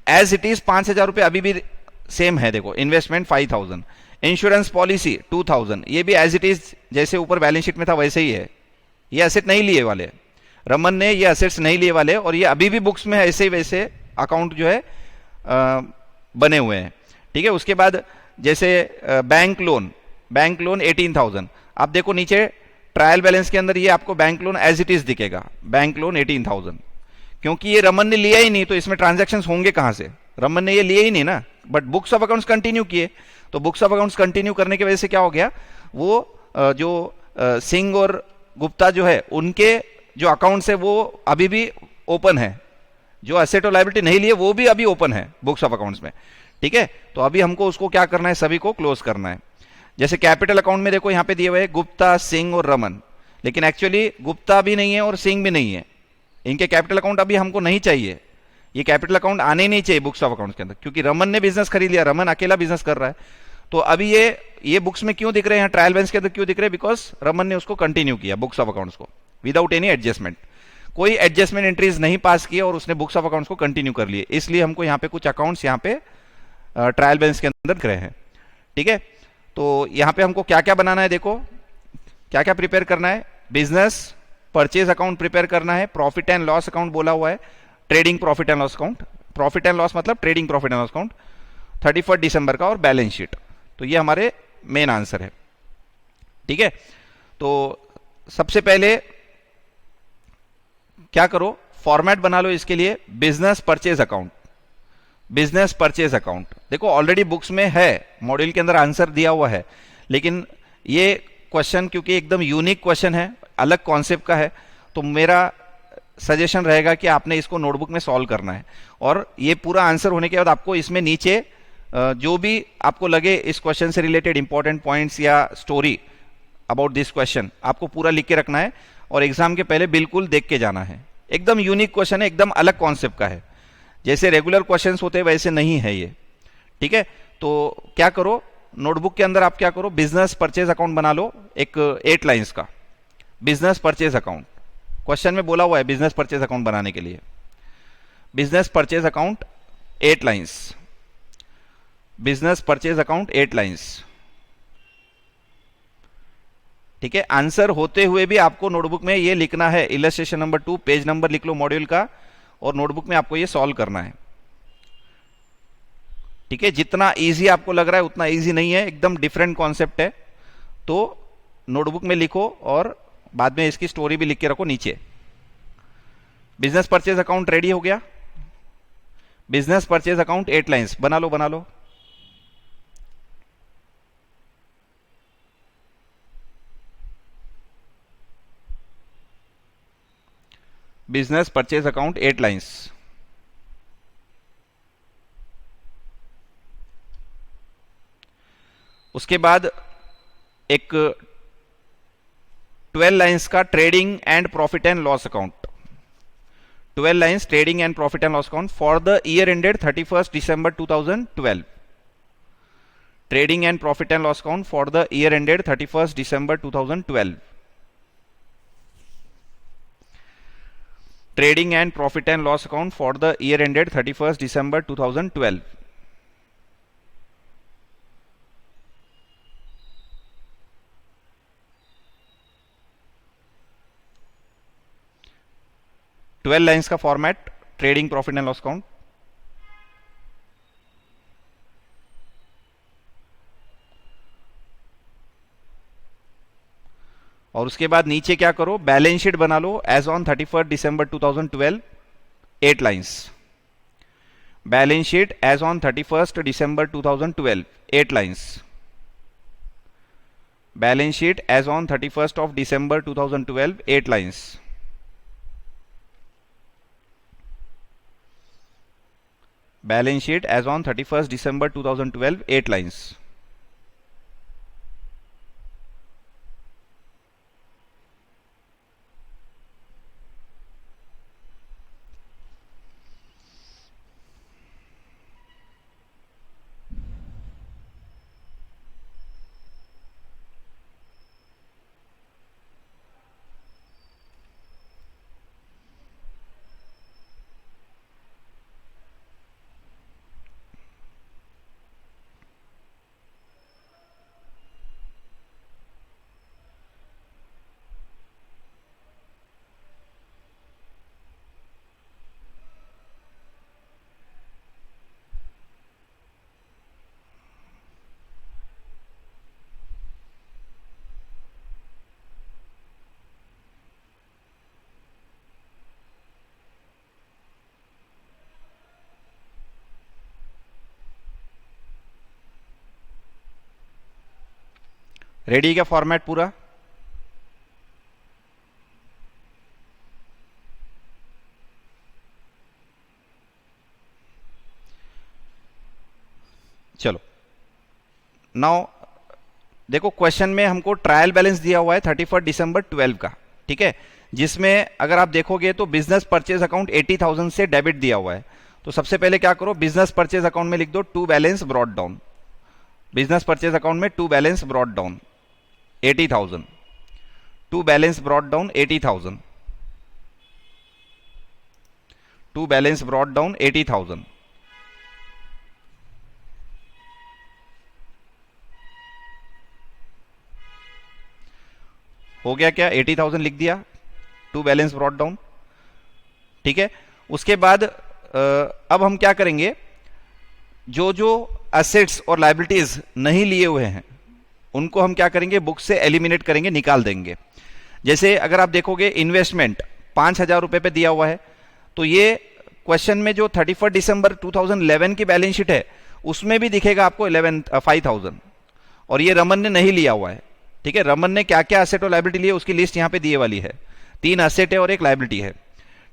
एज इट इज 5,000 रुपए अभी भी सेम है, देखो इन्वेस्टमेंट 5,000, इंश्योरेंस पॉलिसी 2,000, ये भी एज इट इज जैसे ऊपर बैलेंस शीट में था वैसे ही है। ये असेट नहीं लिए वाले, रमन ने ये असेट्स नहीं लिए वाले, और ये अभी भी बुक्स में ऐसे ही वैसे अकाउंट जो है बने हुए हैं, ठीक है। उसके बाद जैसे बैंक लोन 18,000, आप देखो नीचे ट्रायल बैलेंस के अंदर ये आपको bank loan as it is दिखेगा, बैंक लोन 18,000, क्योंकि ये रमन ने लिया ही नहीं, तो इसमें ट्रांजैक्शंस होंगे कहां से, रमन ने ये लिए ही नहीं ना, but books of accounts continue किए। तो बुक्स ऑफ अकाउंट्स कंटिन्यू करने की वजह से क्या हो गया, वो जो सिंह और गुप्ता जो है उनके जो अकाउंट्स है वो अभी भी ओपन है, जो एसेट और लायबिलिटी नहीं लिए वो भी अभी ओपन है बुक्स ऑफ अकाउंट्स में, ठीक है। तो अभी हमको उसको क्या करना है, सभी को क्लोज करना है। जैसे कैपिटल अकाउंट में देखो यहाँ पे दिए हुए हैं गुप्ता, सिंह और रमन, लेकिन एक्चुअली गुप्ता भी नहीं है और सिंह भी नहीं है, इनके कैपिटल अकाउंट अभी हमको नहीं चाहिए, ये कैपिटल अकाउंट आने ही नहीं चाहिए बुक्स ऑफ अकाउंट के अंदर, क्योंकि रमन ने बिजनेस खरीद लिया, रमन अकेला बिजनेस कर रहा है। तो अभी ये बुक्स में क्यों दिख रहे हैं, ट्रायल बैलेंस के अंदर क्यों दिख रहे हैं, बिकॉज रमन ने उसको कंटिन्यू किया बुक्स ऑफ अकाउंट्स को विदाउट एनी एडजस्टमेंट, कोई एडजस्टमेंट एंट्रीज नहीं पास किए और उसने बुक्स ऑफ अकाउंट्स को कंटिन्यू कर लिए, इसलिए हमको यहाँ पे कुछ अकाउंट्स यहाँ पे ट्रायल बैलेंस के अंदर दिख रहे हैं, ठीक है। तो यहाँ पे हमको क्या क्या बनाना है, देखो क्या क्या प्रिपेयर करना है, बिजनेस परचेज अकाउंट प्रिपेयर करना है, प्रॉफिट एंड लॉस अकाउंट बोला हुआ है, trading profit and loss account, profit and loss मतलब trading profit and loss account 31 दिसंबर का, और बैलेंस शीट। तो ये हमारे मेन आंसर है, ठीक है। तो सबसे पहले क्या करो, फॉर्मेट बना लो इसके लिए, business purchase account, business purchase account. देखो ऑलरेडी बुक्स में है, मॉड्यूल के अंदर आंसर दिया हुआ है, लेकिन ये क्वेश्चन क्योंकि एकदम यूनिक क्वेश्चन है, अलग कॉन्सेप्ट का है, तो मेरा सजेशन रहेगा कि आपने इसको नोटबुक में सॉल्व करना है, और ये पूरा आंसर होने के बाद आपको इसमें नीचे जो भी आपको लगे इस क्वेश्चन से रिलेटेड इंपॉर्टेंट पॉइंट्स या स्टोरी अबाउट दिस क्वेश्चन आपको पूरा लिख के रखना है, और एग्जाम के पहले बिल्कुल देख के जाना है। एकदम यूनिक क्वेश्चन है, एकदम अलग कॉन्सेप्ट का है, जैसे रेगुलर क्वेश्चंस होते हैं वैसे नहीं है ये, ठीक है। तो क्या करो, नोटबुक के अंदर आप क्या करो, बिजनेस परचेज अकाउंट बना लो, एक 8 लाइंस का बिजनेस परचेज अकाउंट, क्वेश्चन में बोला हुआ है बिजनेस परचेज अकाउंट बनाने के लिए, business purchase account 8 lines, business purchase account 8 lines, ठीक है, आंसर होते हुए भी आपको नोटबुक में ये लिखना है, इलस्ट्रेशन नंबर 2, पेज नंबर लिख लो मॉड्यूल का, और नोटबुक में आपको ये सॉल्व करना है। ठीक है, जितना इजी आपको लग रहा है उतना इजी नहीं है, एकदम डिफरेंट कॉन्सेप्ट है। तो नोटबुक में लिखो और बाद में इसकी स्टोरी भी लिख के रखो नीचे। बिजनेस परचेज अकाउंट रेडी हो गया। बिजनेस परचेज अकाउंट 8 लाइंस बना लो, बना लो। Business purchase account 8 lines. उसके बाद एक 12 लाइंस का trading and profit and loss account. 12 lines trading and profit and loss account for the year ended 31 December 2012। Trading and profit and loss account for the year ended 31 December 2012। Trading and profit and loss account for the year ended 31 December 2012। Twelve lines का format, trading profit and loss account. और उसके बाद नीचे क्या करो, balance sheet बना लो as on 31 December 2012, 8 lines. Balance sheet as on 31 December 2012, 8 lines. Balance sheet as on 31 December 2012, 8 lines. Balance sheet as on 31 December 2012, 8 lines. Ready क्या format पूरा? चलो नाउ देखो, क्वेश्चन में हमको ट्रायल बैलेंस दिया हुआ है 31 December 12 का, ठीक है, जिसमें अगर आप देखोगे तो बिजनेस परचेज अकाउंट 80,000 से डेबिट दिया हुआ है। तो सबसे पहले क्या करो, बिजनेस परचेज अकाउंट में लिख दो to balance brought down. Business purchase account में to balance brought down 80,000, to balance brought down 80,000, to balance brought down 80,000। हो गया क्या? 80,000 लिख दिया, टू बैलेंस ब्रॉट डाउन, ठीक है। उसके बाद अब हम क्या करेंगे, जो जो एसेट्स और लायबिलिटीज नहीं लिए हुए हैं उनको हम क्या करेंगे, बुक से एलिमिनेट करेंगे, निकाल देंगे। जैसे अगर आप देखोगे इन्वेस्टमेंट 5,000 रुपए पे दिया हुआ है, तो ये क्वेश्चन में जो 31 December 2011 की बैलेंस शीट है उसमें भी दिखेगा आपको 5,000, और ये रमन ने नहीं लिया हुआ है, ठीक है। रमन ने क्या क्या एसेट और लायबिलिटी लिए उसकी लिस्ट यहां पे दिए वाली है, 3 एसेट है और 1 लायबिलिटी है,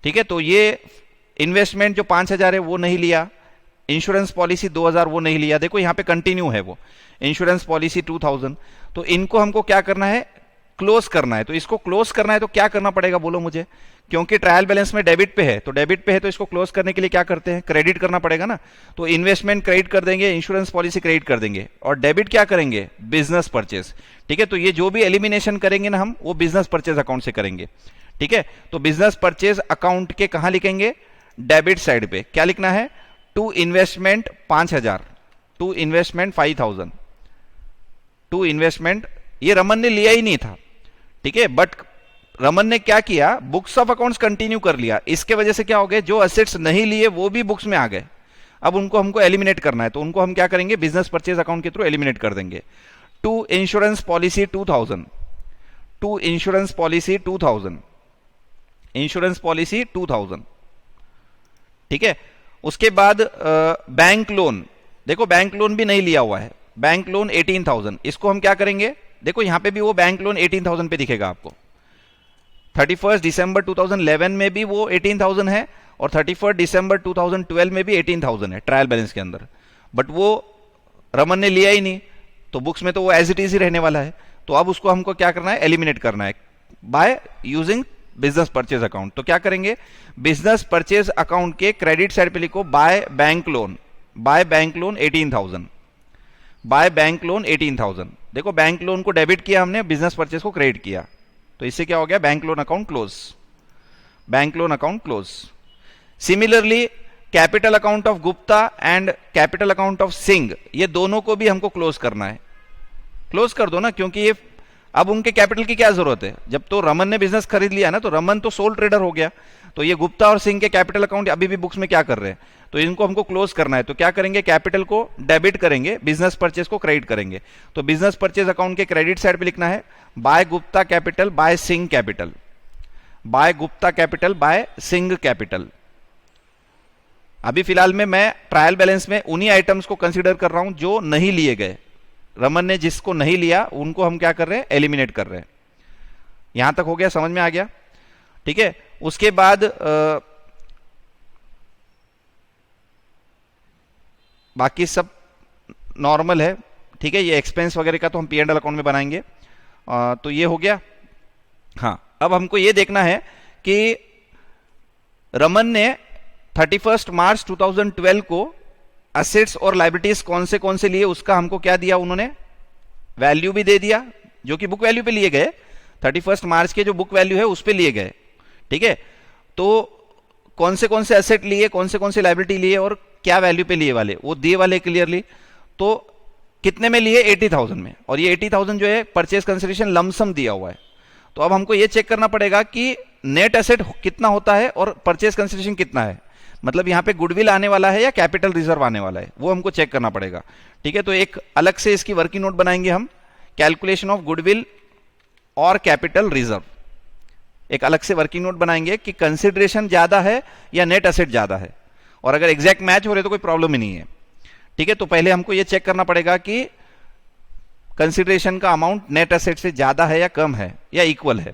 ठीक है। तो ये इन्वेस्टमेंट जो 5,000 है वो नहीं लिया, इंश्योरेंस पॉलिसी 2,000 वो नहीं लिया, देखो यहां पे कंटिन्यू है वो, इंश्योरेंस पॉलिसी 2,000। तो इनको हमको क्या करना है, क्लोज करना है। तो इसको क्लोज करना है तो क्या करना पड़ेगा बोलो मुझे, क्योंकि ट्रायल बैलेंस में डेबिट पे है, तो डेबिट पे है तो इसको क्लोज करने के लिए क्या करते हैं, क्रेडिट करना पड़ेगा ना। तो इन्वेस्टमेंट क्रेडिट कर देंगे, इंश्योरेंस पॉलिसी क्रेडिट कर देंगे, और डेबिट क्या करेंगे, बिजनेस परचेज, ठीक है। तो ये जो भी एलिमिनेशन करेंगे ना हम, वो बिजनेस परचेज अकाउंट से करेंगे, ठीक है। तो बिजनेस परचेज अकाउंट के कहां लिखेंगे, डेबिट साइड पे क्या लिखना है, to investment 5,000, to investment 5,000, to investment, ये रमन ने लिया ही नहीं था, ठीक है, बट रमन ने क्या किया, बुक्स ऑफ अकाउंट्स कंटिन्यू कर लिया। इसके वजह से क्या हो गया, जो असेट्स नहीं लिए वो भी बुक्स में आ गए। अब उनको हमको एलिमिनेट करना है, तो उनको हम क्या करेंगे, बिजनेस परचेज अकाउंट के थ्रू एलिमिनेट कर देंगे। To insurance policy 2000, to insurance policy 2000, insurance policy 2000, ठीक है। उसके बाद बैंक लोन, देखो बैंक लोन भी नहीं लिया हुआ है, बैंक लोन 18,000, इसको हम क्या करेंगे, देखो यहां पे भी वो बैंक लोन 18,000 पे दिखेगा आपको। 31 दिसंबर 2011 में भी वो 18,000 है और 31 दिसंबर 2012 में भी 18,000 है ट्रायल बैलेंस के अंदर, बट वो रमन ने लिया ही नहीं, तो बुक्स में तो वो एज इट इज ही रहने वाला है। तो अब उसको हमको क्या करना है, एलिमिनेट करना है by using business purchase account. तो क्या करेंगे, बिजनेस परचेज अकाउंट के क्रेडिट साइड पे लिखो by bank loan, by bank loan 18,000, by bank loan 18,000। देखो बैंक लोन को डेबिट किया हमने, बिजनेस परचेज को क्रेडिट किया, तो इससे क्या हो गया, bank loan account close, bank loan account close. Similarly capital account of Gupta and capital account of Singh, ये दोनों को भी हमको क्लोज करना है। क्लोज कर दो ना, क्योंकि ये अब उनके कैपिटल की क्या जरूरत है, जब तो रमन ने बिजनेस खरीद लिया ना, तो रमन तो सोल ट्रेडर हो गया, तो ये गुप्ता और सिंह के कैपिटल अकाउंट अभी भी बुक्स में क्या कर रहे हैं, तो इनको हमको क्लोज करना है। तो क्या करेंगे, कैपिटल को डेबिट करेंगे, बिजनेस परचेज को क्रेडिट करेंगे। तो बिजनेस परचेज अकाउंट के क्रेडिट साइड पे लिखना है by Gupta capital by Singh capital, by Gupta capital by Singh capital. अभी फिलहाल में मैं ट्रायल बैलेंस में उन्हीं आइटम्स को कंसीडर कर रहा हूं जो नहीं लिए गए, रमन ने जिसको नहीं लिया उनको हम क्या कर रहे हैं, एलिमिनेट कर रहे हैं। यहां तक हो गया, समझ में आ गया, ठीक है। उसके बाद बाकी सब नॉर्मल है, ठीक है। ये एक्सपेंस वगैरह का तो हम P&L अकाउंट में बनाएंगे, तो ये हो गया। हाँ, अब हमको ये देखना है कि रमन ने 31 मार्च 2012 को असेट्स और लाइबिलिटीज कौन से लिए, उसका हमको क्या दिया उन्होंने, वैल्यू भी दे दिया, जो कि बुक वैल्यू पे लिए गए, 31 मार्च के जो बुक वैल्यू है उस पे लिए गए, ठीक है। तो कौन से एसेट लिए, कौन से लाइबिलिटी लिए और क्या वैल्यू पे लिए वाले, वो दिए वाले क्लियरली। तो कितने में लिए, 80,000 में, और ये 80,000 जो है परचेज कंसिडरेशन लमसम दिया हुआ है। तो अब हमको ये चेक करना पड़ेगा कि नेट एसेट कितना होता है और परचेज कंसिडरेशन कितना है, मतलब यहां पे गुडविल आने वाला है या कैपिटल रिजर्व आने वाला है, वो हमको चेक करना पड़ेगा, ठीक है। तो एक अलग से इसकी वर्किंग नोट बनाएंगे हम, कैलकुलेशन ऑफ गुडविल और कैपिटल रिजर्व, एक अलग से वर्किंग नोट बनाएंगे कि कंसिडरेशन ज्यादा है या नेट एसेट ज्यादा है, और अगर एग्जैक्ट मैच हो रहे तो कोई प्रॉब्लम ही नहीं है, ठीक है। तो पहले हमको ये चेक करना पड़ेगा कि कंसिडरेशन का अमाउंट नेट एसेट से ज्यादा है या कम है या इक्वल है।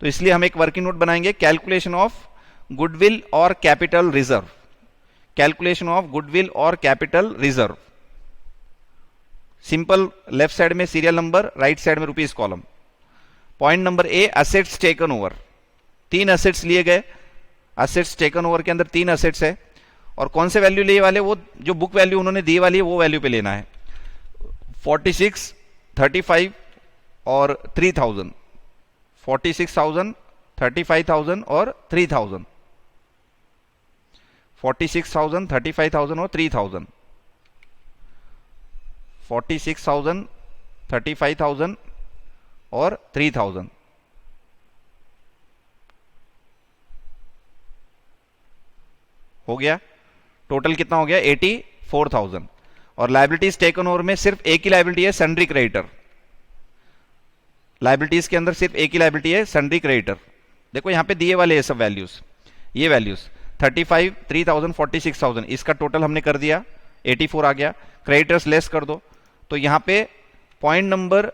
तो इसलिए हम एक वर्किंग नोट बनाएंगे, कैलकुलेशन ऑफ गुडविल और capital reserve, calculation of goodwill और capital reserve. Simple, left side में सीरियल नंबर, राइट साइड में rupees column. Point number A, assets taken over, 3 assets लिए गए, असेट्स टेकन ओवर के अंदर 3 assets है, और कौन से वैल्यू लिए वाले, वो जो बुक वैल्यू उन्होंने दी वाली है वो वैल्यू पे लेना है, 46, 35 और 3000, 46,000, 35,000 और 3000, 46,000, 35,000 और 3000, 46,000, 35,000 और 3000। हो गया, टोटल कितना हो गया, 84,000। और लाइबिलिटीज टेकन ओवर में सिर्फ एक ही लाइबिलिटी है, सन्ड्री क्रेडिटर, लाइबिलिटीज के अंदर सिर्फ एक ही लाइबिलिटी है, सन्ड्री क्रेडिटर। देखो यहां पे दिए वाले ये सब वैल्यूज, ये वैल्यूज 35, 3000, 46,000, इसका टोटल हमने कर दिया, 84 आ गया, क्रेडिटर्स लेस कर दो, तो यहां पे पॉइंट नंबर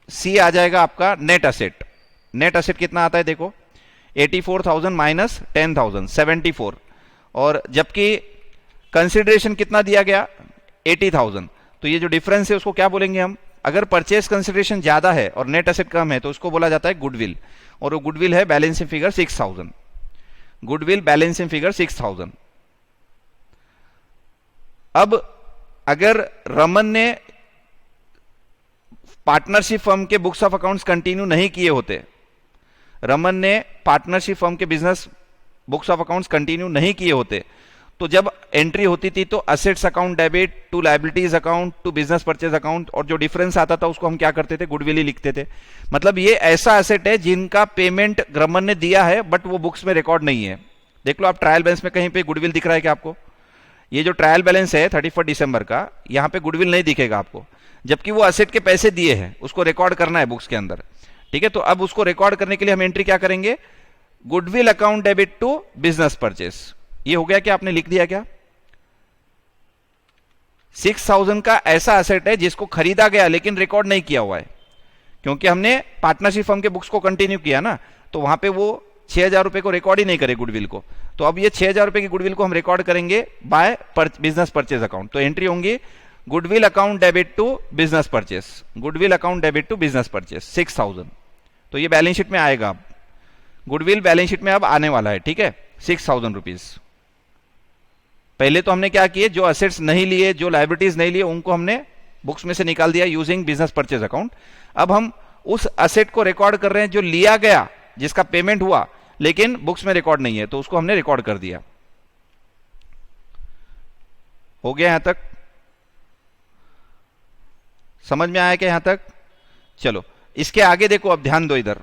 सी आ जाएगा आपका नेट एसेट। नेट एसेट कितना आता है देखो, 84,000 माइनस 10,000, 74, और जबकि कंसिडरेशन कितना दिया गया, 80,000। तो ये जो डिफरेंस है उसको क्या बोलेंगे हम, अगर परचेज कंसिडरेशन ज्यादा है और नेट एसेट कम है तो उसको बोला जाता है गुडविल, और वो गुडविल है balancing figure 6,000, goodwill balancing figure 6,000। अब अगर रमन ने पार्टनरशिप फर्म के बुक्स ऑफ अकाउंट्स कंटिन्यू नहीं किए होते, रमन ने पार्टनरशिप फर्म के business books of accounts continue नहीं किए होते, तो जब एंट्री होती थी तो assets account debit to liabilities account to business purchase account, और जो डिफरेंस आता था उसको हम क्या करते थे, गुडविल ही लिखते थे। मतलब ये ऐसा एसेट है जिनका पेमेंट रमन ने दिया है बट वो बुक्स में रिकॉर्ड नहीं है। देख लो आप ट्रायल बैलेंस में कहीं पे गुडविल दिख रहा है क्या आपको? ये जो ट्रायल बैलेंस है 31 दिसंबर का, यहां पे गुडविल नहीं दिखेगा आपको, जबकि वो असेट के पैसे दिए हैं, उसको रिकॉर्ड करना है बुक्स के अंदर। ठीक है, तो अब उसको रिकॉर्ड करने के लिए हम एंट्री क्या करेंगे, goodwill account debit to business purchase. ये हो गया क्या, आपने लिख दिया क्या? 6000 का ऐसा एसेट है जिसको खरीदा गया लेकिन रिकॉर्ड नहीं किया हुआ है, क्योंकि हमने पार्टनरशिप फर्म के बुक्स को कंटिन्यू किया ना, तो वहां पे वो 6000 रुपए को रिकॉर्ड ही नहीं करे गुडविल को। तो अब ये 6000 रुपए की गुडविल को हम रिकॉर्ड करेंगे बाय बिजनेस परचेज अकाउंट। तो एंट्री होंगी goodwill account debit to business purchase, goodwill account debit to business purchase 6000। तो ये बैलेंस शीट में आएगा, अब गुडविल बैलेंस शीट में अब आने वाला है। ठीक है, 6000 रुपीज। पहले तो हमने क्या किए, जो असेट्स नहीं लिए, जो लायबिलिटीज नहीं लिए, उनको हमने बुक्स में से निकाल दिया यूजिंग बिजनेस परचेज अकाउंट। अब हम उस असेट को रिकॉर्ड कर रहे हैं जो लिया गया, जिसका पेमेंट हुआ लेकिन बुक्स में रिकॉर्ड नहीं है, तो उसको हमने रिकॉर्ड कर दिया। हो गया यहां तक? समझ में आया क्या यहां तक? चलो इसके आगे देखो, अब ध्यान दो इधर।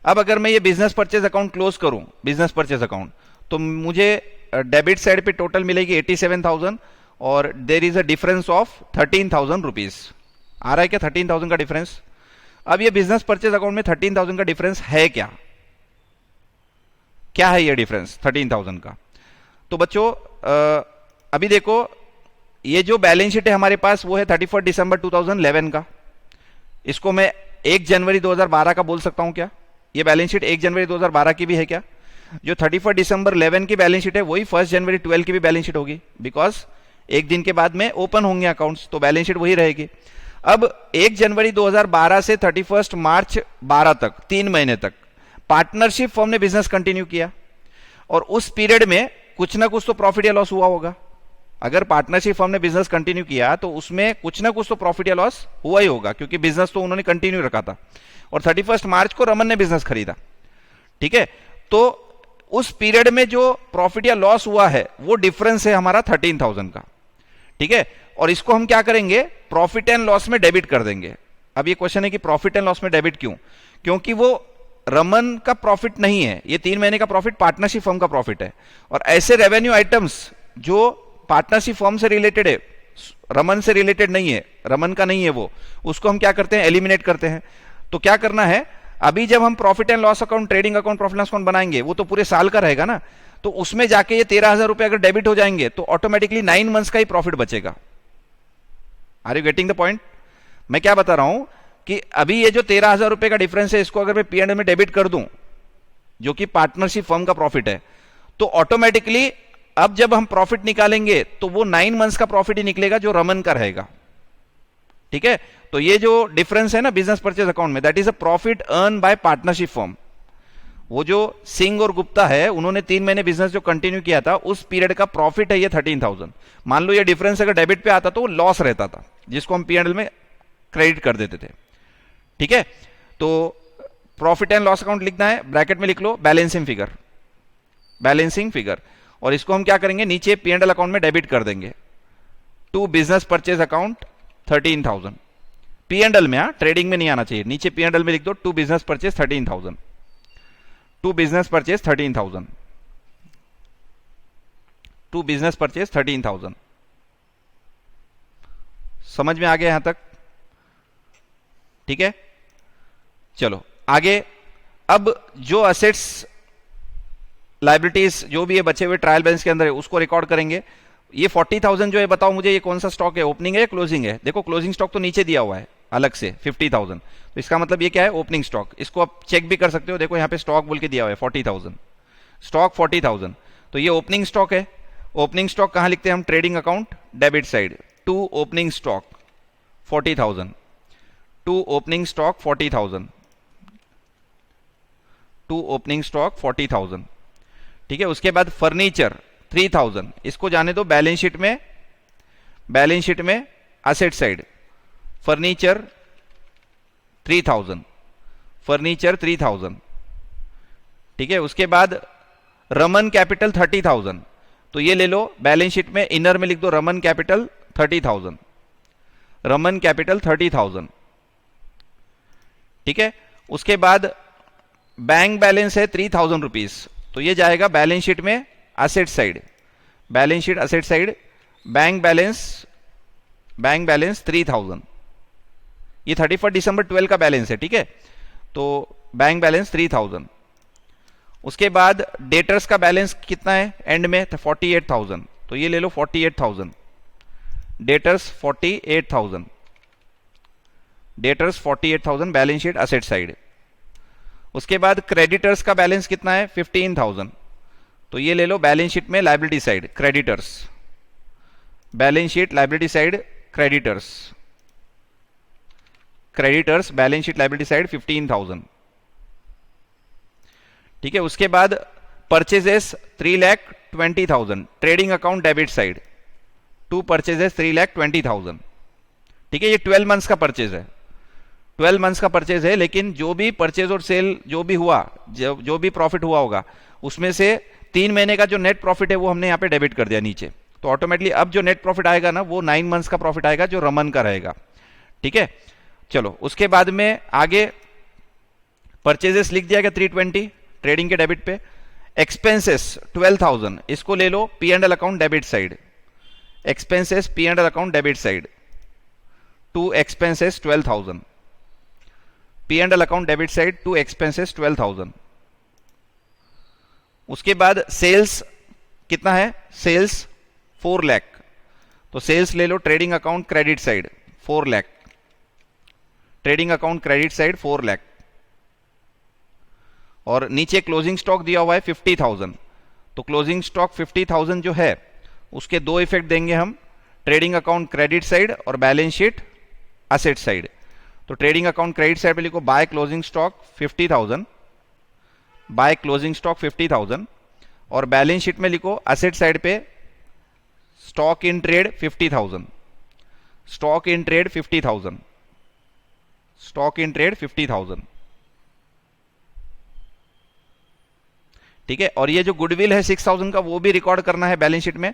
अब अगर मैं ये बिजनेस परचेज अकाउंट क्लोज करूं, बिजनेस परचेज अकाउंट, तो मुझे डेबिट साइड पे टोटल मिलेगी 87,000 और there is a difference of 13,000 rupees. आ रहा है क्या 13,000 का डिफरेंस? अब ये बिजनेस परचेज अकाउंट में 13,000 का डिफरेंस है क्या? क्या है ये डिफरेंस 13,000 का? तो बच्चों अभी देखो, ये जो बैलेंस शीट है हमारे पास वो है 31 दिसंबर 2011 का। इसको मैं 1 जनवरी 2012 का बोल सकता हूं क्या? ये बैलेंस शीट 1 जनवरी 2012 की भी है क्या? जो 31 दिसंबर 11 की बैलेंस शीट है वही 1 जनवरी 12 की भी बैलेंस शीट होगी, बिकॉज एक दिन के बाद में ओपन होंगे अकाउंट्स, तो बैलेंस शीट वही रहेगी। अब 1 जनवरी 2012 से 31 मार्च 12 तक, 3 महीने तक पार्टनरशिप फर्म ने बिजनेस कंटिन्यू किया, और उस पीरियड में कुछ ना कुछ तो प्रॉफिट या लॉस हुआ होगा। अगर पार्टनरशिप फर्म ने बिजनेस कंटिन्यू किया तो उसमें कुछ ना कुछ तो प्रॉफिट या लॉस हुआ ही होगा, क्योंकि बिजनेस तो उन्होंने कंटिन्यू रखा था, और 31 मार्च को रमन ने बिजनेस खरीदा। ठीक है, तो उस पीरियड में जो प्रॉफिट या लॉस हुआ है वो डिफरेंस है हमारा 13,000 का। ठीक है, और इसको हम क्या करेंगे, प्रॉफिट एंड लॉस में डेबिट कर देंगे। अब ये क्वेश्चन है कि प्रॉफिट एंड लॉस में डेबिट क्यों? क्योंकि वो रमन का प्रॉफिट नहीं है, ये 3 महीने का प्रॉफिट पार्टनरशिप फर्म का प्रॉफिट है, और ऐसे रेवेन्यू आइटम्स जो पार्टनरशिप फर्म से रिलेटेड है, रमन से रिलेटेड नहीं है, रमन का नहीं है वो, उसको हम क्या करते हैं, एलिमिनेट करते हैं। तो क्या करना है, अभी जब हम profit and loss account, trading account, profit loss account बनाएंगे, वो तो पूरे साल का रहेगा ना, तो उसमें जाके ये 13,000 रुपए अगर डेबिट हो जाएंगे तो ऑटोमेटिकली 9 मंथ्स का ही प्रॉफिट बचेगा। Are you getting the point? मैं क्या बता रहा हूं कि अभी ये जो 13,000 रुपए का डिफरेंस है, इसको अगर मैं पीएनएल में डेबिट कर दूं, जो कि पार्टनरशिप फर्म का प्रॉफिट है, तो ऑटोमेटिकली अब जब हम प्रॉफिट निकालेंगे तो वो 9 मंथ्स का प्रॉफिट ही निकलेगा जो रमन का रहेगा। ठीक है, तो ये जो डिफरेंस है ना बिजनेस परचेज अकाउंट में, that is a profit earn by partnership firm. वो जो सिंह और गुप्ता है, उन्होंने 3 महीने बिजनेस जो कंटिन्यू किया था, उस पीरियड का प्रॉफिट है ये 13,000। मान लो ये डिफरेंस अगर डेबिट पे आता तो वो लॉस रहता था, जिसको हम पीएनएल में क्रेडिट कर देते थे। ठीक है, तो प्रॉफिट एंड लॉस अकाउंट लिखना है, ब्रैकेट में लिख लो बैलेंसिंग फिगर, बैलेंसिंग फिगर, और इसको हम क्या करेंगे, नीचे पीएनएल अकाउंट में डेबिट कर देंगे to business purchase account 13,000। PNL में, ट्रेडिंग में नहीं आना चाहिए, नीचे पीएनएल में लिख दो to business purchase 13,000, to business purchase 13,000, to business purchase 13,000। समझ में आ गया यहां तक? ठीक है, चलो आगे। अब जो असेट्स, लायबिलिटीज जो भी है बचे हुए ट्रायल बैलेंस के अंदर है, उसको रिकॉर्ड करेंगे। ये 40,000 जो है, बताओ मुझे ये कौन सा स्टॉक है, ओपनिंग है या क्लोजिंग है? देखो क्लोजिंग स्टॉक तो नीचे दिया हुआ है अलग से 50,000, तो इसका मतलब ये क्या है, ओपनिंग स्टॉक। इसको आप चेक भी कर सकते हो, देखो यहां पे स्टॉक बोल के दिया हुआ है 40,000, स्टॉक 40,000, तो ये ओपनिंग स्टॉक है। ओपनिंग स्टॉक कहां लिखते हैं हम, trading account debit side, to opening stock 40,000, to opening stock 40,000, to opening stock 40,000। ठीक है, उसके बाद फर्नीचर 3,000, इसको जाने दो बैलेंस शीट में, बैलेंस शीट में एसेट साइड, फर्नीचर 3,000, फर्नीचर 3,000। ठीक है, उसके बाद रमन कैपिटल 30,000, तो ये ले लो, बैलेंस शीट में इनर में लिख दो रमन कैपिटल 30,000, रमन कैपिटल 30,000, ठीक है। उसके बाद बैंक बैलेंस है 3,000 रुपीज, तो ये जाएगा बैलेंस शीट में asset side, balance sheet asset side, bank balance 3,000, ये 31 दिसंबर 12 का बैलेंस है, ठीक है। तो बैंक बैलेंस 3,000। उसके बाद डेटर्स का बैलेंस कितना है एंड में, 48,000, तो ये ले लो 48,000, debtors 48,000, debtors 48,000 balance sheet asset side. उसके बाद क्रेडिटर्स का बैलेंस कितना है 15,000, तो ये ले लो बैलेंस शीट में liability side creditors, balance sheet liability side creditors, creditors balance sheet liability side 15,000, ठीक है। उसके बाद purchases 3,20,000, trading account debit side, to purchases 3,20,000, ठीक है। ये 12 मंथ्स का परचेज है, 12 मंथ्स का परचेज है, लेकिन जो भी परचेज और सेल जो भी हुआ, जो भी प्रॉफिट हुआ होगा, उसमें से 3 महीने का जो नेट प्रॉफिट है वो हमने यहाँ पे डेबिट कर दिया नीचे, तो ऑटोमेटिकली अब जो नेट प्रॉफिट आएगा ना वो 9 मंथ्स का प्रॉफिट आएगा जो रमन का रहेगा, ठीक है। चलो उसके बाद में आगे परचेजेस लिख दिया गया 320 ट्रेडिंग के डेबिट पे, एक्सपेंसेस 12,000, इसको ले लो P and L account debit side, expenses P and L account debit side, to expenses 12,000, P and L account debit side to expenses 12,000। उसके बाद सेल्स कितना है, सेल्स 4 लाख, तो सेल्स ले लो trading account credit side 4 lakh, trading account credit side 4 lakh. और नीचे closing stock दिया हुआ है 50,000, तो क्लोजिंग स्टॉक 50,000 जो है उसके दो इफेक्ट देंगे हम, ट्रेडिंग अकाउंट क्रेडिट साइड और बैलेंस शीट असेट साइड। तो ट्रेडिंग अकाउंट क्रेडिट साइड पे लिखो by closing stock 50,000, by closing stock 50,000, और बैलेंस शीट में लिखो असेट साइड पे stock in trade 50,000, stock in trade 50,000, stock in trade 50,000, ठीक है। और ये जो गुडविल है 6,000 का वो भी रिकॉर्ड करना है बैलेंस शीट में,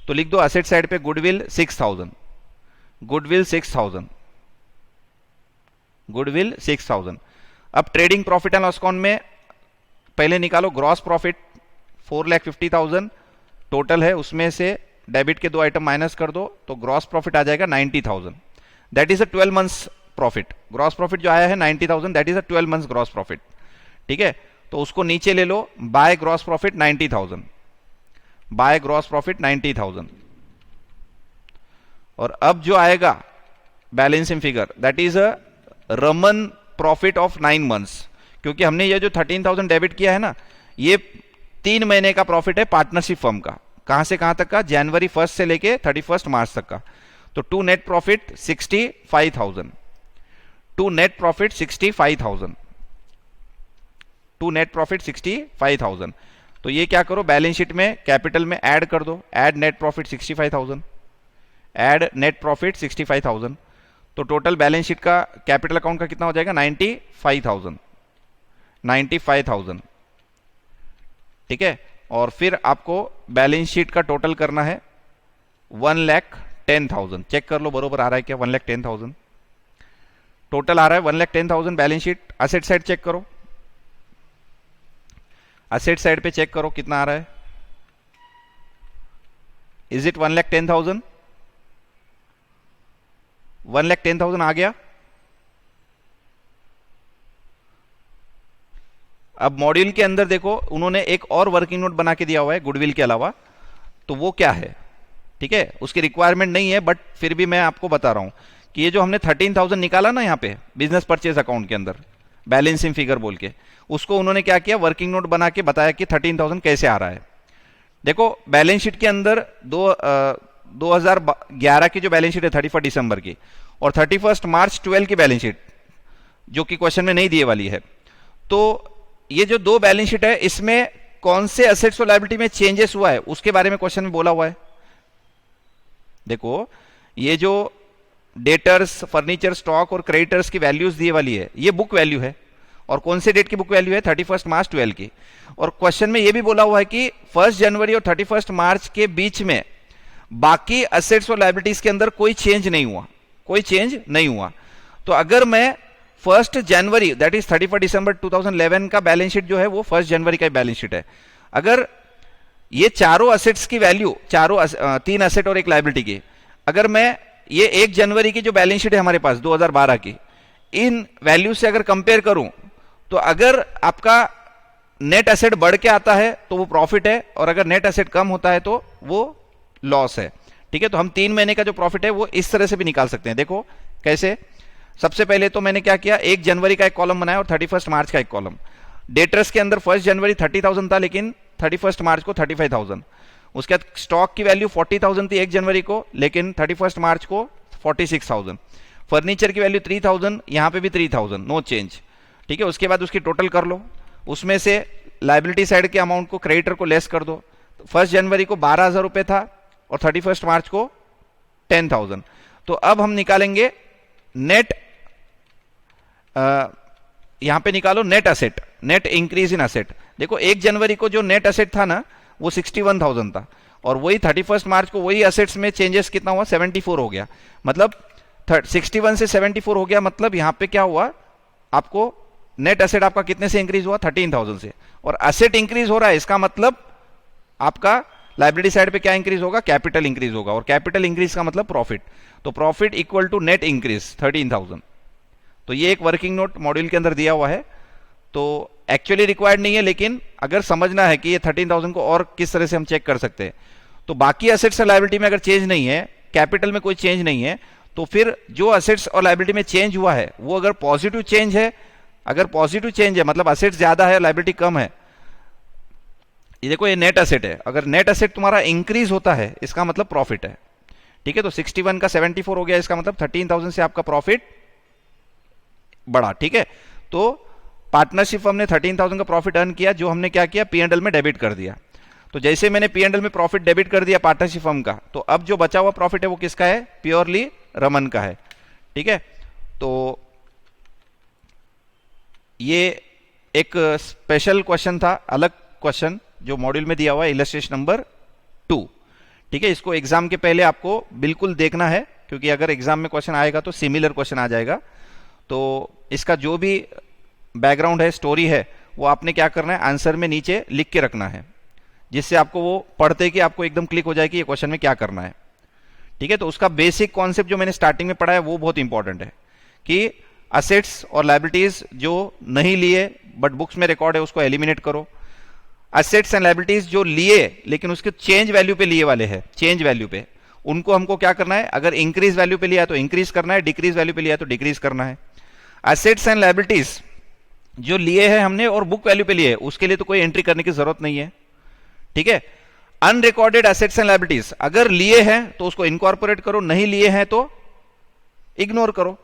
तो लिख दो असेट साइड पे गुडविल 6,000, गुडविल 6,000, गुडविल 6,000। अब trading profit and loss account में पहले निकालो ग्रॉस प्रॉफिट 4,50,000 टोटल है, उसमें से डेबिट के 2 आइटम माइनस कर दो तो ग्रॉस प्रॉफिट आ जाएगा 90,000, that is a 12 months profit. Gross profit जो आया है 90,000 that is a 12 months gross profit, ठीक है। तो उसको नीचे ले लो by gross profit 90,000, by gross profit 90,000। और अब जो आएगा balancing figure that is a रमन प्रॉफिट ऑफ 9 मंथ्स, क्योंकि हमने ये जो 13,000 डेबिट किया है ना ये 3 महीने का प्रॉफिट है पार्टनरशिप फर्म का, कहां से कहां तक का, जनवरी 1 से लेके 31 मार्च तक का। तो to net profit 65,000, to net profit 65,000, to net profit 65,000। तो ये क्या करो बैलेंस शीट में कैपिटल में ऐड कर दो, add net profit 65,000, add net profit 65,000, तो टोटल बैलेंस शीट का कैपिटल अकाउंट का कितना हो जाएगा 95,000, 95,000, ठीक है। और फिर आपको बैलेंस शीट का टोटल करना है 1,10,000, चेक कर लो बरोबर आ रहा है क्या, 1,10,000 टोटल आ रहा है, 1,10,000 balance sheet. Asset side check करो, असेट साइड पे चेक करो कितना आ रहा है, इज इट 1,10,000, 1,10,000 आ गया। अब मॉड्यूल के अंदर देखो उन्होंने एक और वर्किंग नोट बना के दिया हुआ है गुडविल के अलावा, तो वो क्या है, ठीक है, उसकी रिक्वायरमेंट नहीं है बट फिर भी मैं आपको बता रहा हूं कि ये जो हमने 13,000 निकाला ना यहाँ पे बिजनेस परचेज अकाउंट के अंदर बैलेंसिंग फिगर बोल के, उसको उन्होंने क्या किया वर्किंग नोट बना के बताया कि 13,000 कैसे आ रहा है। देखो बैलेंस शीट के अंदर 2011 की जो बैलेंस शीट है 31 दिसंबर की और 31 मार्च 12 की बैलेंस शीट जो कि क्वेश्चन में नहीं दिए वाली है, तो ये जो दो बैलेंस शीट है इसमें कौन से एसेट्स और लायबिलिटी में चेंजेस हुआ है उसके बारे में क्वेश्चन में बोला हुआ है। देखो ये जो डेटर्स, फर्नीचर, स्टॉक और क्रेडिटर्स की वैल्यूज दिए वाली है ये बुक वैल्यू है और कौन से डेट की बुक वैल्यू है 31 मार्च 12 की। और क्वेश्चन में ये भी बोला हुआ है कि 1 जनवरी और 31 मार्च के बीच में बाकी असेट्स और लायबिलिटीज के अंदर कोई चेंज नहीं हुआ, कोई चेंज नहीं हुआ। तो अगर मैं 1 जनवरी दैट इज 31 दिसंबर 2011 का बैलेंस शीट जो है वो 1 जनवरी का बैलेंस शीट है, अगर ये चारों असेट्स की वैल्यू, चारों 3 असेट और एक लायबिलिटी की, अगर मैं ये 1 जनवरी की जो बैलेंस शीट है हमारे पास 2012 की, इन वैल्यू से अगर कंपेयर करूं तो अगर आपका नेट एसेट बढ़ के आता है तो वो प्रॉफिट है, और अगर नेट एसेट कम होता है तो वो लॉस है। ठीक है, तो हम 3 महीने का जो प्रॉफिट है वो इस तरह से भी निकाल सकते हैं। देखो कैसे, सबसे पहले तो मैंने क्या किया, 1 जनवरी का एक कॉलम बनाया और 31 मार्च का एक कॉलम। डेटर्स के अंदर 1 जनवरी 30,000 था, लेकिन 31 मार्च को 35,000। उसके बाद स्टॉक की वैल्यू 40,000 थी 1 जनवरी को, लेकिन 31 मार्च को 46,000। फर्नीचर की वैल्यू 3,000, यहां पे भी 3,000, नो चेंज। ठीक है, उसके बाद उसकी टोटल कर लो, उसमें से लायबिलिटी साइड के अमाउंट को क्रेडिटर को लेस कर दो। 1 जनवरी को 12,000 रुपए था और 31 मार्च को 10,000। तो अब हम निकालेंगे नेट, यहां पे निकालो net asset, net increase in asset. देखो 1 जनवरी को जो नेट असेट था ना वो 61,000 था, और वही 31 मार्च को वही असेट्स में चेंजेस कितना हुआ, 74 हो गया। मतलब 61 से 74 हो गया, मतलब यहां पे क्या हुआ, आपको नेट असेट आपका कितने से इंक्रीज हुआ, 13,000 से। और असेट इंक्रीज हो रहा है, इसका मतलब आपका लायबिलिटी साइड पे क्या इंक्रीज होगा, कैपिटल इंक्रीज होगा, और कैपिटल इंक्रीज का मतलब प्रॉफिट। तो profit equal to net increase 13,000। तो ये एक वर्किंग नोट मॉड्यूल के अंदर दिया हुआ है, तो एक्चुअली रिक्वायर्ड नहीं है, लेकिन अगर समझना है कि ये 13,000 को और किस तरह से हम चेक कर सकते हैं, तो बाकी असेट्स और लायबिलिटी में अगर चेंज नहीं है, कैपिटल में कोई चेंज नहीं है, तो फिर जो असेट्स और लायबिलिटी में चेंज हुआ है वो अगर पॉजिटिव चेंज है, अगर पॉजिटिव चेंज है मतलब असेट्स ज्यादा है लायबिलिटी कम है, ये देखो ये नेट असेट है, अगर नेट असेट तुम्हारा इंक्रीज होता है इसका मतलब प्रॉफिट है। ठीक है, तो 61 का 74 हो गया, इसका मतलब 13,000 से आपका प्रॉफिट बढ़ा। ठीक है, तो पार्टनरशिप हमने 13,000 का प्रॉफिट अर्न किया, जो हमने क्या किया, P&L में डेबिट कर दिया। तो जैसे मैंने P&L में प्रॉफिट डेबिट कर दिया पार्टनरशिप फर्म का, तो अब जो बचा हुआ प्रॉफिट है वो किसका है, प्योरली रमन का है। ठीक है, तो ये एक स्पेशल क्वेश्चन था, अलग क्वेश्चन जो मॉड्यूल में दिया हुआ है, इलस्ट्रेशन नंबर 2। ठीक है, इसको एग्जाम के पहले आपको बिल्कुल देखना है, क्योंकि अगर एग्जाम में क्वेश्चन आएगा तो सिमिलर क्वेश्चन आ जाएगा। तो इसका जो भी बैकग्राउंड है, स्टोरी है, वो आपने क्या करना है, आंसर में नीचे लिख के रखना है, जिससे आपको वो पढ़ते कि आपको एकदम क्लिक हो जाए कि ये क्वेश्चन में क्या करना है। ठीक है, तो उसका बेसिक कॉन्सेप्ट जो मैंने स्टार्टिंग में पढ़ा है वो बहुत इंपॉर्टेंट है, कि असेट्स और लायबिलिटीज जो नहीं लिए बट बुक्स में रिकॉर्ड है उसको एलिमिनेट करो। असेट्स एंड लायबिलिटीज जो लिए लेकिन उसके चेंज वैल्यू पे लिए वाले हैं, चेंज वैल्यू पे, उनको हमको क्या करना है, अगर इंक्रीज वैल्यू पे लिया है तो इंक्रीज करना है, डिक्रीज वैल्यू पे लिया है तो डिक्रीज करना है। असेट्स एंड लायबिलिटीज जो लिए हैं हमने और बुक वैल्यू पे लिए, उसके लिए तो कोई एंट्री करने की जरूरत नहीं है। ठीक है, अनरिकॉर्डेड असेट्स एंड लायबिलिटीज अगर लिए हैं तो उसको इनकॉर्पोरेट करो, नहीं लिए हैं तो इग्नोर करो।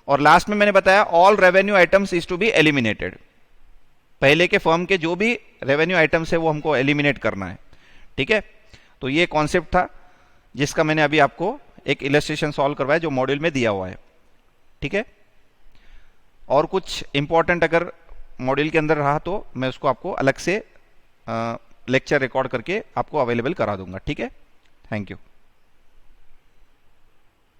और लास्ट में मैंने बताया all revenue items is to be eliminated, पहले के फर्म के जो भी रेवेन्यू आइटम्स है वो हमको एलिमिनेट करना है। ठीक है, तो ये कॉन्सेप्ट था जिसका मैंने अभी आपको एक इलस्ट्रेशन सॉल्व करवाया जो मॉड्यूल में दिया हुआ है। ठीक है, और कुछ इंपॉर्टेंट अगर मॉड्यूल के अंदर रहा तो मैं उसको आपको अलग से लेक्चर रिकॉर्ड करके आपको अवेलेबल करा दूंगा। ठीक है, थैंक यू।